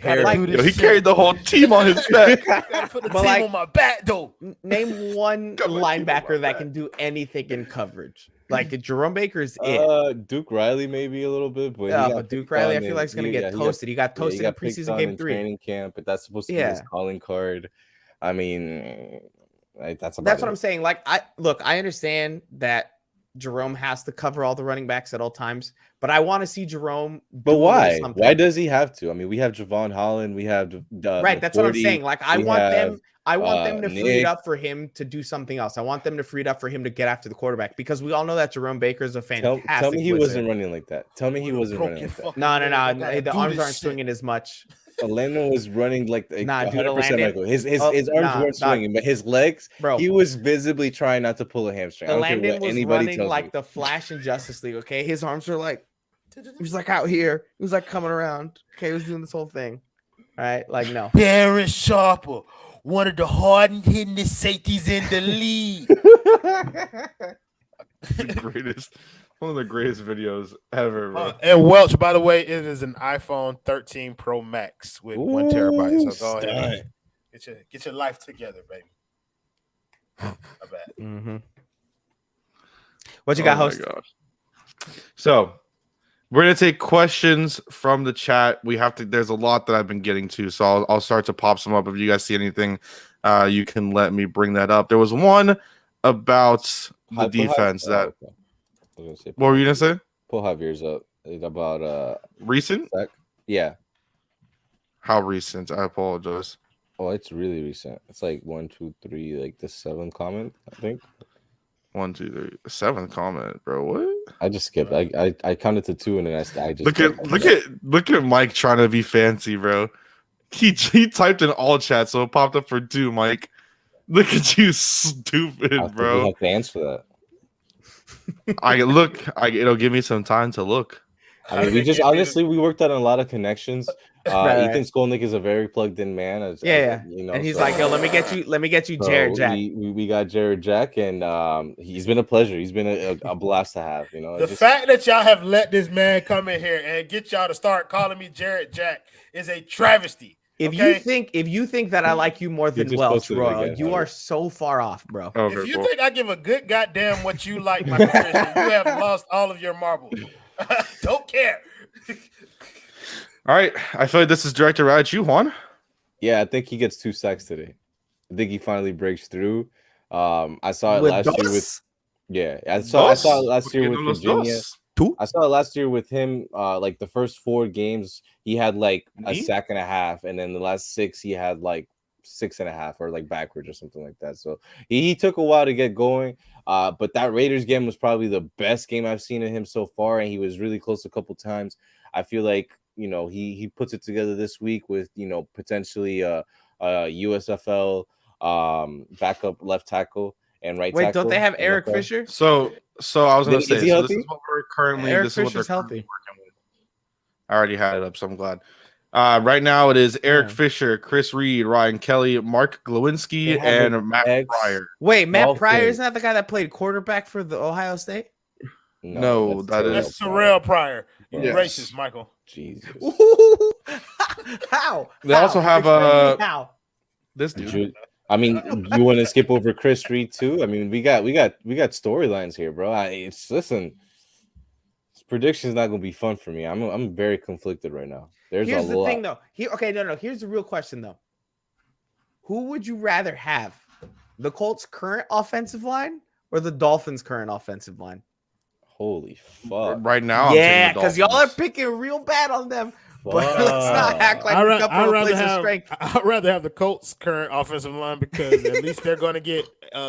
Gotta Like- do Yo, this he shit. carried the whole team on his back. Gotta put the But team like- on my back, though. Name one Got my team on my linebacker that back. can do anything in coverage. Like Jerome Baker's it. Duke Riley maybe a little bit, but Yeah, he got but Duke picked Riley, I on feel in- like he's gonna he- get yeah, he toasted. He got yeah, toasted got in picked preseason on game in 3. training camp, but that's supposed to be his Yeah. calling card. I mean, that's about That's what it. I'm saying. Like, I understand that Jerome has to cover all the running backs at all times, but I want to see Jerome. But do a little why? something. Why does he have to? I mean, we have Javon Holland, we have Right, that's what I'm McCourty, saying. Like, I we want have, them. I want them to free it Nick. up for him to do something else. I want them to free it up for him to get after the quarterback because we all know that Jerome Baker is a fantastic. Tell me he blitzer. wasn't running like that. Tell me he wasn't running like that. No. The arms aren't swinging as much. Landon was running like Nah, dude, 100% Landon- Michael. His Oh, arms nah, weren't dog. swinging, but his legs, Bro. he was visibly trying not to pull a hamstring. I don't care Landon what was anybody running tells like me. the Flash in Justice League. Okay, his arms were like he was like out here. He was like coming around. Okay, he was doing this whole thing. All right, like no. Darren Sharper, one of the hard hitting safeties in the league. The greatest, one of the greatest videos ever, bro. And Welch, by the way, it is an iPhone 13 Pro Max with 1 terabyte. So go ahead, get your life together, baby. My bad. Mm-hmm. What you got, Oh my host? gosh. So we're gonna take questions from the chat. We have to. There's a lot that I've been getting to, so I'll start to pop some up. If you guys see anything, you can let me bring that up. There was one about the defense that. okay. I was gonna say, What were you gonna say? pull Javier's up about Recent? yeah. How recent? I apologize. Oh, it's really recent. It's like 1, 2, 3, like the 7th comment, I think. 1, 2, 3, 7th comment, bro. What? I just skipped. I counted to 2 and then I just Look at Mike trying to be fancy, bro. He typed in all chat, so it popped up for 2, Mike. Look at you, stupid, I think we bro. have to answer that. It'll give me some time to look. I mean, we just honestly we worked on a lot of connections. Right. Ethan Skolnick is a very plugged in man. Yeah. You know, And he's so- like, yo, let me get you so Jared Jack. We got Jared Jack, and he's been a pleasure. He's been a blast to have. You know, The fact that y'all have let this man come in here and get y'all to start calling me Jared Jack is a travesty. If okay? you think that I like you more than just Welch, posted it Royal, again, you Javier. are so far off, bro. Oh, If very you cool. think I give a good goddamn what you like, Michael Christian, you have lost all of your marbles. Don't care. All right, I feel like this is directed right at you, Juan. Yeah, I think he gets 2 sacks today. I think he finally breaks through. I saw it With last year with Dos? I saw it last year with Porque no los Virginia. dos. I saw it last year with him. Like the first 4 games, he had like a Me? sack and a half, and then the last 6 he had like 6.5 or like backwards or something like that. So he took a while to get going. But that Raiders game was probably the best game I've seen of him so far, and he was really close a couple times. I feel like he puts it together this week with potentially USFL backup left tackle and right Wait, tackle. don't they have Eric NFL. Fisher? So I was gonna Is say, he so this healthy? is what we're currently. Eric this is what Fisher's they're currently healthy. working with. I already had it up, so I'm glad. Right now it is Eric Yeah. Fisher, Chris Reed, Ryan Kelly, Mark Glowinski, They have and Matt X- Pryor. Wait, Matt Dolphins. Pryor isn't that the guy that played quarterback for the Ohio State? No, that is- That's Terrell Pryor. You Yes. racist, Michael. Jesus. How? They also have, Explain me how? This dude. Ju- I mean, you want to skip over Chris Reed too? I mean, we got storylines here, bro. Listen, this prediction's not gonna be fun for me. I'm very conflicted right now. There's Here's a the lot. thing, though. Here's the real question, though. Who would you rather have? The Colts' current offensive line or the Dolphins' current offensive line? Holy fuck. Right now, Yeah, I'm because taking the y'all are Dolphins. picking real bad on them. But let's not act like I'd a couple of places of strength. I'd rather have the Colts' current offensive line because at least they're going to get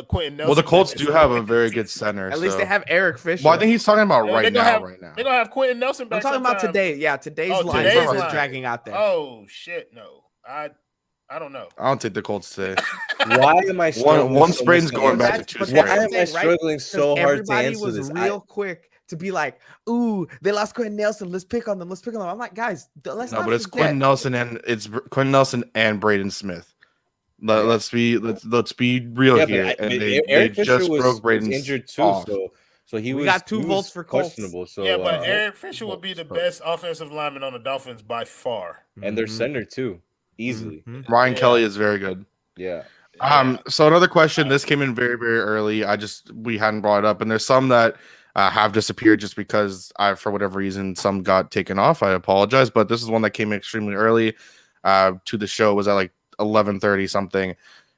Quentin Nelson. Well, the Colts back do this have week. a very good center. At least so. they have Eric Fisher. Well, I think he's talking about No, right they're gonna now. have- Right now. They're going to have Quentin Nelson back. I'm talking about sometime. today. Yeah, today's Oh, line today's is line. dragging out there. Oh shit, no, I don't know. I don't take the Colts today. Why am I struggling One so sprain's much going to back answer? to two But sprains. Why am I thing, right? struggling so hard to Everybody answer was this? real quick to be like, "Ooh, they lost Quentin Nelson. Let's pick on them. Let's pick on them." I'm like, guys, let's No, not but it's forget. Quentin Nelson and Braden Smith. Let's be real Yeah, here. but And they Eric Fisher just was broke Braden's injured too, off. so he We was. got 2 he votes was for Colts. questionable. So Yeah, but Eric Fisher would be the best offensive lineman on the Dolphins by far. and their center too, easily. Mhm. Ryan Yeah. Kelly is very good. Yeah. So another question. This came in very, very early. We hadn't brought it up, and there's some that have disappeared just because for whatever reason, some got taken off. I apologize, but this is one that came in extremely early to the show. It was at like 11:30 something.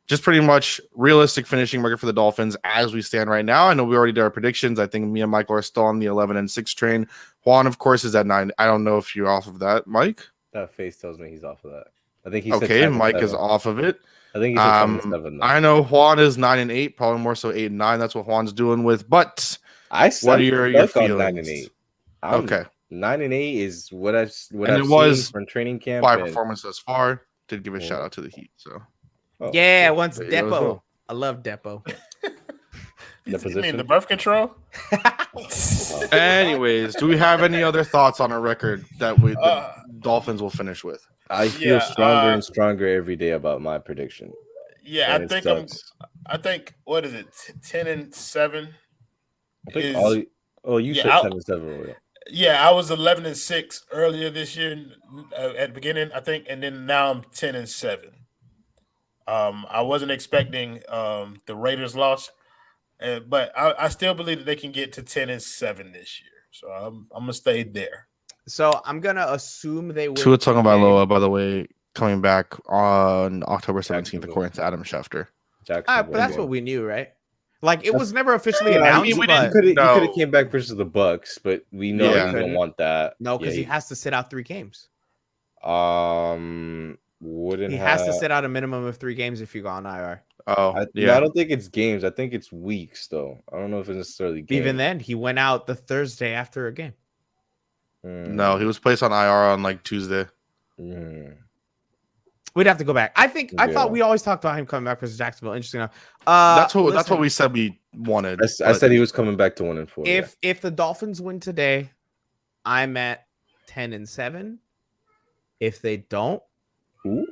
Just pretty much realistic finishing record for the Dolphins as we stand right now. I know we already did our predictions. I think me and Michael are still on the 11-6 train. Juan, of course, is at 9. I don't know if you're off of that, Mike. That face tells me he's off of that. I think he's Okay, Mike is off of it. I think he's 7. I know Juan is 9-8, probably more so 8-9. That's what Juan's doing with. But what are your stuck on feelings? 9-8. Okay, 9-8 is what I've it seen was from training camp. by and- performance thus far. Did give a shout out to the Heat. So Oh, Yeah, once There you go as Depo. well. I love Depo. the You mean position. the birth control? anyways, do we have any other thoughts on our record that the Dolphins will finish with? I feel Yeah, stronger and stronger every day about my prediction. Yeah, And I it think sucks. I think what is it? 10-7. I think is- you Yeah, said I'll- 7-7. Royal. Yeah, I was 11-6 earlier this year at the beginning, I think, and then now I'm 10-7. I wasn't expecting the Raiders loss, but I still believe that they can get to 10-7 this year. So I'm gonna stay there. So I'm gonna assume they will. Tua Tagovailoa, by the way, coming back on October 17th, Jacksonville. according to Adam Schefter. Jacksonville. But that's what we knew, right? Like it was never officially Yeah, announced. we but didn't- He could No. have came back versus the Bucks, but we know Yeah. he don't want that. no, because Yeah, he has to sit out 3 games. wouldn't He have. has to sit out a minimum of 3 games if you go on IR. Oh, I yeah. don't think it's games. I think it's weeks, though. I don't know if it's necessarily games. Even then, he went out the Thursday after a game. No, he was placed on IR on like Tuesday. We'd have to go back. I Yeah. thought we always talked about him coming back versus Jacksonville. Interesting enough. That's what listen, we said we wanted. I said he was coming back to 1-4. If the Dolphins win today, I'm at 10-7. If they don't, Ooh.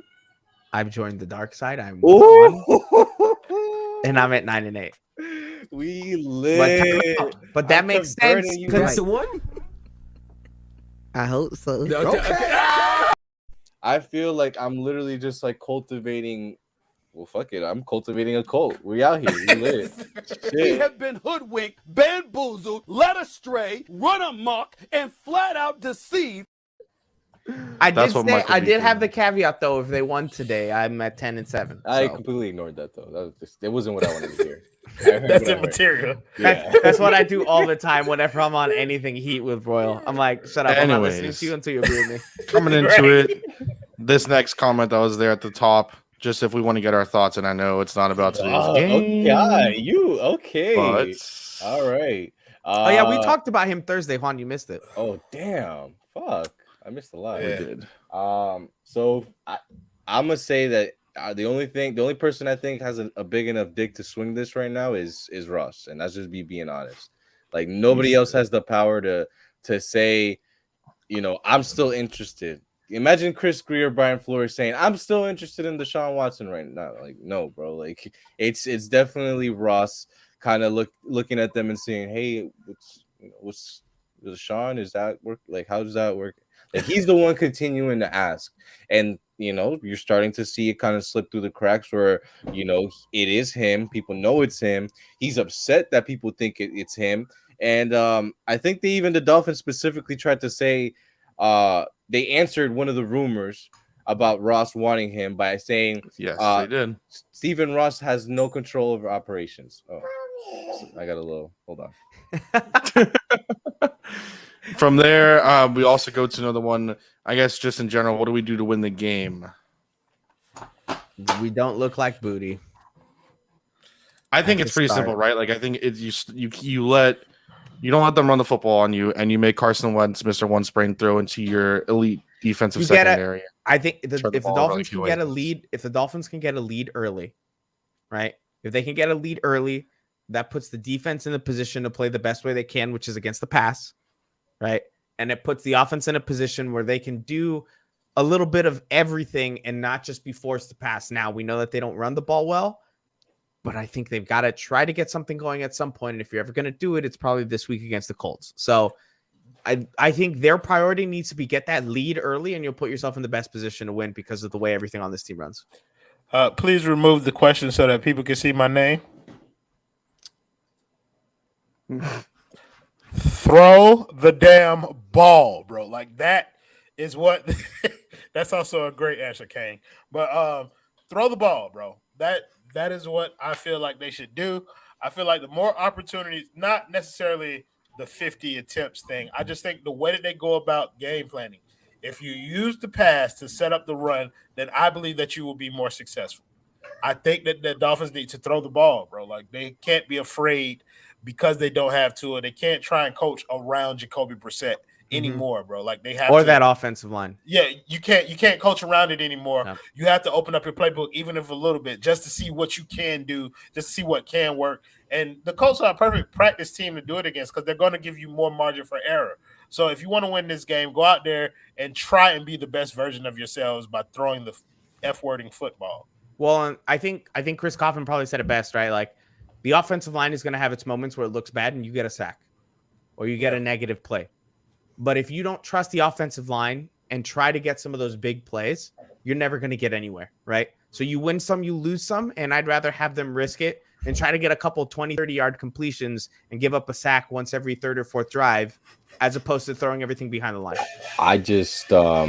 I've joined the dark side. I'm Ooh. and I'm at 9-8. We lit. But that I'm makes converting sense. you Cons- right. I hope so. I feel like I'm literally just like cultivating. Well, fuck it. I'm cultivating a cult. We out here. We lit. We Shit. have been hoodwinked, bamboozled, led astray, run amok, and flat out deceived. I That's did what say Michael I B did have the did. caveat though. If they won today, I'm at 10-7. I So. completely ignored that though. That wasn't what I wanted to hear. I heard That's what I it heard. material. Yeah. That's what I do all the time whenever I'm on anything heat with Royal. I'm like, shut up. I'm not listening Anyways. to you until you agree with me. Coming into Right. it, this next comment that was there at the top, just if we want to get our thoughts, and I know it's not about today's Oh, game, okay. You okay? but All right. Oh yeah, we talked about him Thursday, Juan. You missed it. Oh damn! Fuck! I missed a lot. we Yeah. did. So I'm gonna say that the only person I think has a big enough dick to swing this right now is Russ, and that's just me being honest. Like nobody else has the power to say, I'm still interested. Imagine Chris Greer, Brian Flores saying, "I'm still interested in Deshaun Watson right now." Like, no, bro. Like, it's definitely Ross kind of looking at them and saying, "Hey, what's Deshaun? Is that work? Like, how does that work?" Like, he's the one continuing to ask, and you're starting to see it kind of slip through the cracks where it is him. People know it's him. He's upset that people think it's him, and I think the Dolphins specifically tried to say. they answered one of the rumors about Ross wanting him by saying, Yes, they did. Stephen Ross has no control over operations. Oh, I got a little. Hold on. From there, we also go to another one. I guess just in general, what do we do to win the game? We don't look like booty. I think At it's the pretty start. simple, right? Like I think it's you don't let them run the football on you, and you make Carson Wentz Mr. One Sprain throw into your elite defensive You get secondary. I think Turn the if the ball over Dolphins like can you get a like. lead, if the Dolphins can get a lead early, right? If they can get a lead early, that puts the defense in a position to play the best way they can, which is against the pass, right? And it puts the offense in a position where they can do a little bit of everything and not just be forced to pass. Now, we know that they don't run the ball well, but I think they've got to try to get something going at some point. And if you're ever going to do it, it's probably this week against the Colts. So I think their priority needs to be get that lead early, and you'll put yourself in the best position to win because of the way everything on this team runs. Please remove the question so that people can see my name. Throw the damn ball, bro. Like that is what that's also a great answer, Kane. But throw the ball, bro. That is what I feel like they should do. I feel like the more opportunities, not necessarily the 50 attempts thing. I just think the way that they go about game planning, if you use the pass to set up the run, then I believe that you will be more successful. I think that the Dolphins need to throw the ball, bro. Like they can't be afraid because they don't have Tua. They can't try and coach around Jacoby Brissett anymore, bro. Like they have Or to, that offensive line. Yeah, you can't coach around it anymore. No. You have to open up your playbook, even if a little bit, just to see what you can do, just to see what can work. And the Colts are a perfect practice team to do it against because they're going to give you more margin for error. So if you want to win this game, go out there and try and be the best version of yourselves by throwing the F-wording football. Well, and I think Chris Coffin probably said it best, right? Like the offensive line is going to have its moments where it looks bad and you get a sack or you get a negative play. But if you don't trust the offensive line and try to get some of those big plays, you're never going to get anywhere, right? So you win some, you lose some, and I'd rather have them risk it and try to get a couple 20, 30-yard completions and give up a sack once every third or fourth drive as opposed to throwing everything behind the line. I just I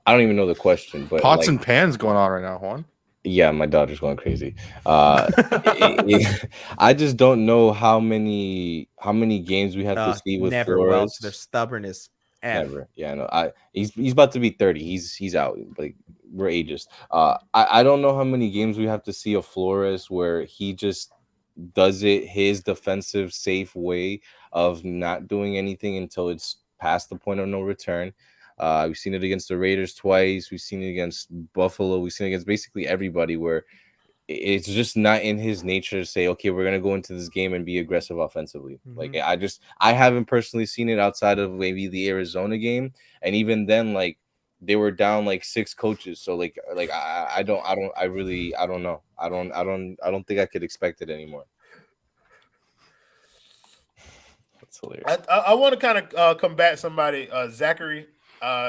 don't even know the question, but Pots and pans going on right now, Juan. Yeah, my daughter's going crazy. I just don't know how many games we have to see with never Flores. Welch. They're stubborn as F. Never. Yeah, no. He's about to be 30. He's out. Like we're ageist. I don't know how many games we have to see of Flores where he just does it his defensive safe way of not doing anything until it's past the point of no return. We've seen it against the Raiders twice. We've seen it against Buffalo. We've seen it against basically everybody where it's just not in his nature to say, okay, we're going to go into this game and be aggressive offensively. Mm-hmm. Like I haven't personally seen it outside of maybe the Arizona game. And even then, like they were down like 6 coaches. So I don't know. I don't think I could expect it anymore. That's hilarious. I want to kind of combat somebody, Zachary.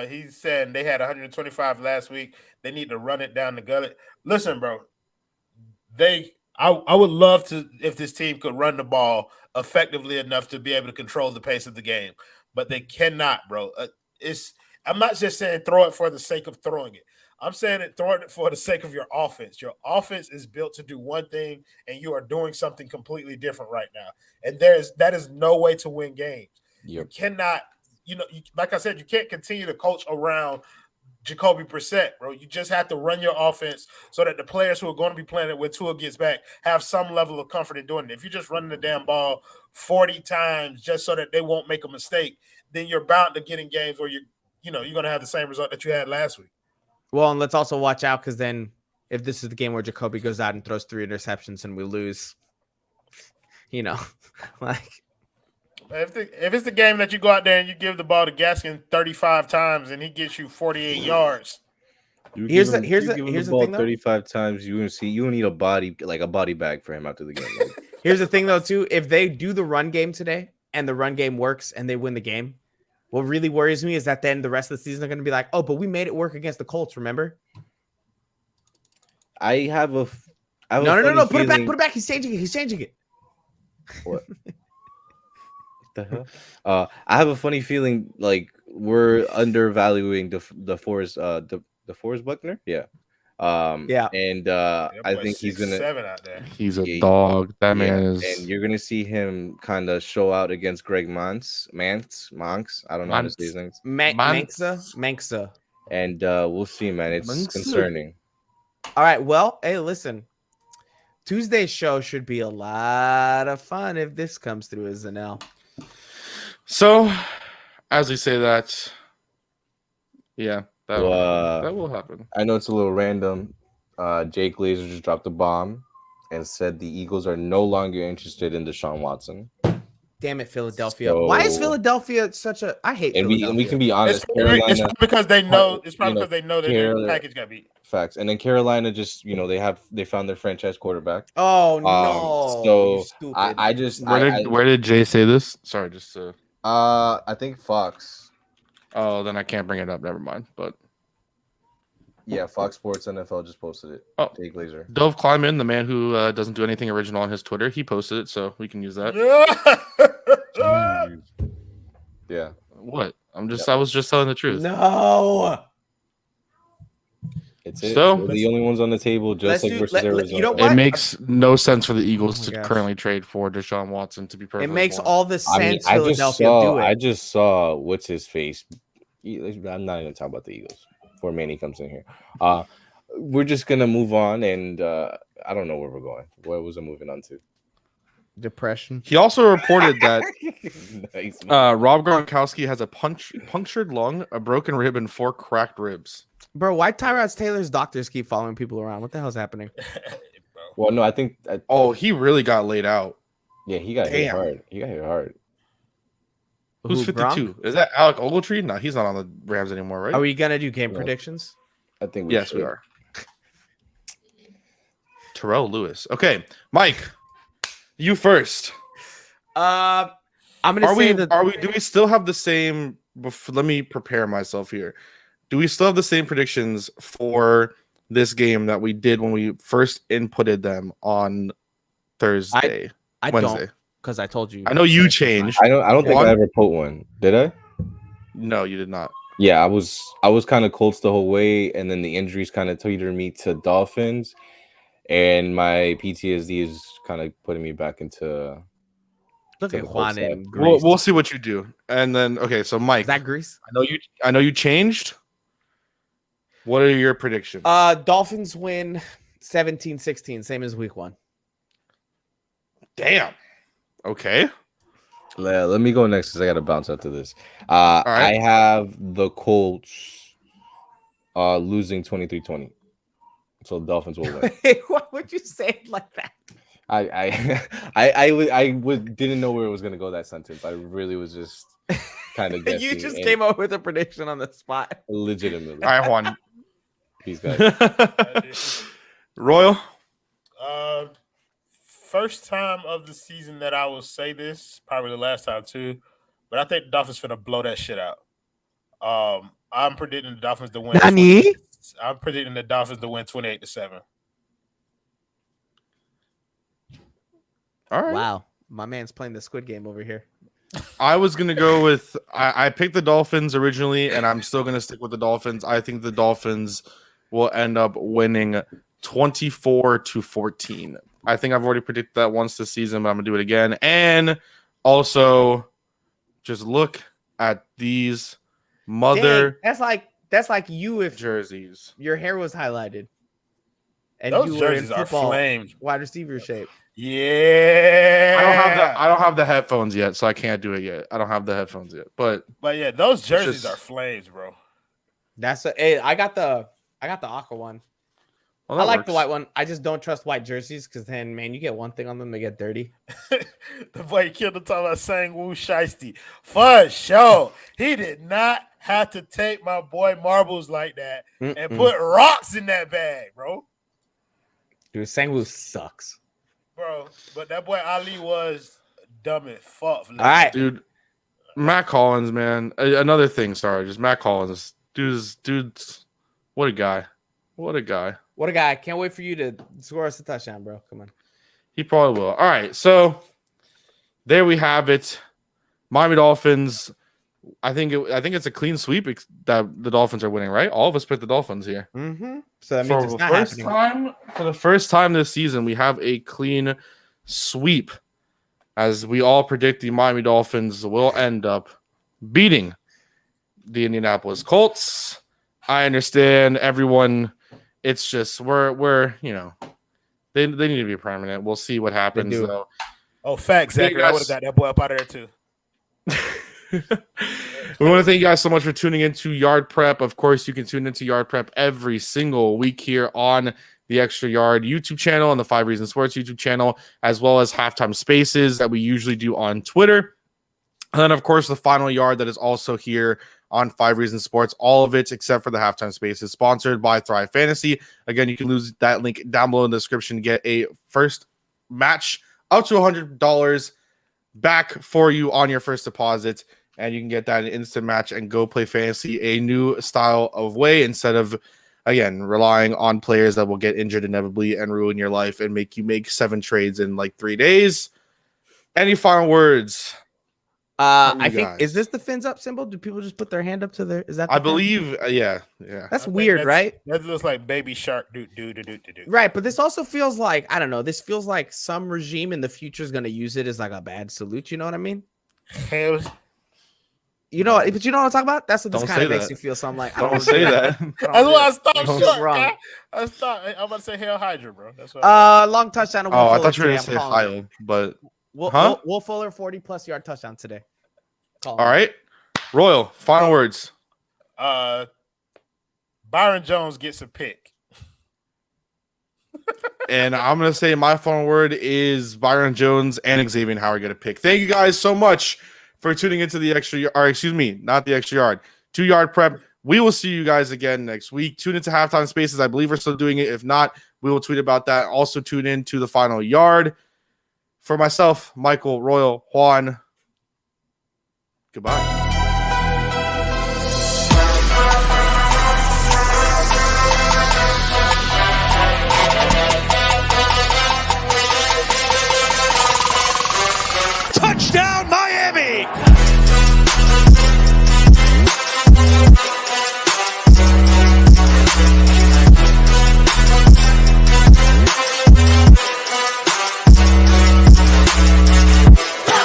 He said they had 125 last week. They need to run it down the gullet. Listen, bro, I would love to if this team could run the ball effectively enough to be able to control the pace of the game, but they cannot, bro. I'm not just saying throw it for the sake of throwing it. I'm saying it throw it for the sake of your offense. Your offense is built to do one thing, and you are doing something completely different right now. And that is no way to win games. Yep. You cannot. Like I said, you can't continue to coach around Jacoby Brissett, bro. You just have to run your offense so that the players who are going to be playing it when Tua gets back have some level of comfort in doing it. If you're just running the damn ball 40 times just so that they won't make a mistake, then you're bound to get in games where you're going to have the same result that you had last week. Well, and let's also watch out because then if this is the game where Jacoby goes out and throws 3 interceptions and we lose, like. If it's the game that you go out there and you give the ball to Gaskin 35 times and he gets you 48 yards. Here's the thing, 35 times, you need a body bag for him after the game. Here's the thing though, too. If they do the run game today and the run game works and they win the game, what really worries me is that then the rest of the season are going to be like, oh, but we made it work against the Colts, remember? No. Put it back. He's changing it. What? The hell? I have a funny feeling like we're undervaluing the Forrest Forrest Buckner. Yeah. Yeah. And That I boy think he's gonna 6'7" out there. He's a Yeah, dog. That man and is. you're gonna see him kind of show out against Greg Monks. I don't know how to say his name. Manksa. And we'll see, man. It's Monks. concerning. All right. Well, hey, listen. Tuesday's show should be a lot of fun if this comes through as an L. So, as we say that, yeah, that Well, will happen. I know it's a little random. Jake Glazer just dropped a bomb and said the Eagles are no longer interested in Deshaun Watson. Damn it, Philadelphia. Why is So- Philadelphia such a... I hate And Philadelphia. we can be honest. It's Carolina because they know. It's you probably know, because they know that their package got beat. facts, and then Carolina just they found their franchise quarterback. Oh, no. So you stupid. I just Where did Jay say this? Sorry, just I think Fox. oh, then I can't bring it up. Never mind. But Yeah, Fox Sports NFL just posted it. Oh. Jake Glazer. Dove Kleiman, the man who doesn't do anything original on his Twitter, he posted it, so we can use that. Yeah. What? I was just telling the truth. No. It's it. So- We're the only ones on the table, just like versus Arizona. you know It what? makes no sense for the Eagles Oh my to gosh. currently trade for Deshaun Watson, to be It perfectly makes blunt. all the sense I Philadelphia do it. just saw what's his face. I'm not even talking about the Eagles before Manny comes in here. We're just gonna move on, and I don't know where we're going. What was I moving on to? Depression. He also reported that Nice. Rob Gronkowski has a punctured lung, a broken rib, and 4 cracked ribs. Bro, why Tyrod Taylor's doctors keep following people around? What the hell's happening? Well, no, I think. Oh, he really got laid out. Yeah, he got hit Damn. hard. He got hit hard. Who's Who, 52? Is that Alec Ogletree? No, he's not on the Rams anymore, right? Are we gonna do game No. predictions? I think. Yes, we are. Terrell Lewis. Okay, Mike, you first. I'm gonna Are say we? that. Are we? Do we still have the same? Let me prepare myself here. Do we still have the same predictions for this game that we did when we first inputted them on Thursday, I Wednesday? don't, because I told you. I know you changed. I don't think One- I ever put one. Did I? No, you did not. Yeah, I was kind of Colts the whole way, and then the injuries kind of teetered me to Dolphins, and my PTSD is kind of putting me back into. Look to at the Juan Colts in side. Greece. We'll see what you do, and then okay. So Mike, Is that Greece? I know you changed. What are your predictions? Dolphins win 17-16, same as week 1. Damn. Okay. Let me go next because I got to bounce after this. right. I have the Colts losing 23-20. So the Dolphins will win. Why would you say it like that? Didn't know where it was gonna go, that sentence. I really was just kind of guessing. You just and came up with a prediction on the spot. legitimately. All right, Juan. Peace, guys. Royal. First time of the season that I will say this, probably the last time too, but I think the Dolphins finna blow that shit out. I'm predicting the Dolphins to win. Nani? I'm predicting the Dolphins to win 28-7. All right. Wow, my man's playing the Squid Game over here. I was gonna go with I picked the Dolphins originally, and I'm still gonna stick with the Dolphins. I think the Dolphins will end up winning 24-14. I think I've already predicted that once this season, but I'm gonna do it again. And also, just look at these mother Dang, that's like you if jerseys. your hair was highlighted and Those you were in jerseys are football flames. wide receiver shape. Yeah. I don't have the headphones yet, so I can't do it yet. I don't have the headphones yet, but yeah, those jerseys just- are flames, bro. Hey, I got the aqua one. well, I that like the works. white one. I just don't trust white jerseys because then, man, you get one thing on them, they get dirty. The boy killed the talking about saying Woo Shiesty. For sure. He did not have to take my boy marbles like that and put rocks in that bag, bro. Dude, Sangwoo sucks. Bro, but that boy Ali was dumb as fuck. All right. Dude, Matt Collins, man. Another thing, sorry, just Matt Collins. Dude's what a guy. What a guy. What a guy. Can't wait for you to score us a touchdown, bro. Come on. He probably will. All right, so there we have it. Miami Dolphins I think it's a clean sweep that the Dolphins are winning, right? All of us picked the Dolphins here. Mm-hmm. So that means For it's the not first happening. for the first time this season, we have a clean sweep, as we all predict the Miami Dolphins will end up beating the Indianapolis Colts. I understand everyone. It's just we're they need to be permanent. We'll see what happens do. though. Oh, facts, Zachary. I would have got that boy up out of there too. We want to thank you guys so much for tuning into Yard Prep. Of course, you can tune into Yard Prep every single week here on the Extra Yard YouTube channel and the 5 Reasons Sports YouTube channel, as well as Halftime Spaces that we usually do on Twitter. And then, of course, the Final Yard that is also here on 5 Reasons Sports. All of it except for the Halftime Spaces, sponsored by ThriveFantasy. Again, you can use that link down below in the description to get a first match up to $100 back for you on your first deposit. And you can get that in an instant match and go play fantasy a new style of way instead of, again, relying on players that will get injured inevitably and ruin your life and make you make 7 trades in like 3 days. Any final words? I think, is this the fins up symbol? Do people just put their hand up to their? Is that? I believe, yeah. That's weird, right? That looks like Baby Shark. Do. Right, but this also feels like, I don't know. This feels like some regime in the future is going to use it as like a bad salute. You know what I mean? Hell, You know, but you know what I'm talking about? That's what this Don't kind of say makes that. you feel. So I'm like, Don't say that. that's why I stopped Don't short. wrong. Guy. I'm about to say Hail Hydra, bro. That's what. Long touchdown. Oh, I thought you were going to say Kyle, but Will Fuller 40+ yard touchdown today. all right. Royal, final words. Byron Jones gets a pick. And I'm going to say my final word is Byron Jones and Xavier Howard get a pick. Thank you guys so much for tuning into the Extra, or excuse me, not the Extra Yard, 2 Yard Prep. We will see you guys again next week. Tune into Halftime Spaces. I believe we're still doing it. If not, we will tweet about that. Also tune in to the Final Yard. For myself, Michael, Royal, Juan, goodbye. Touchdown,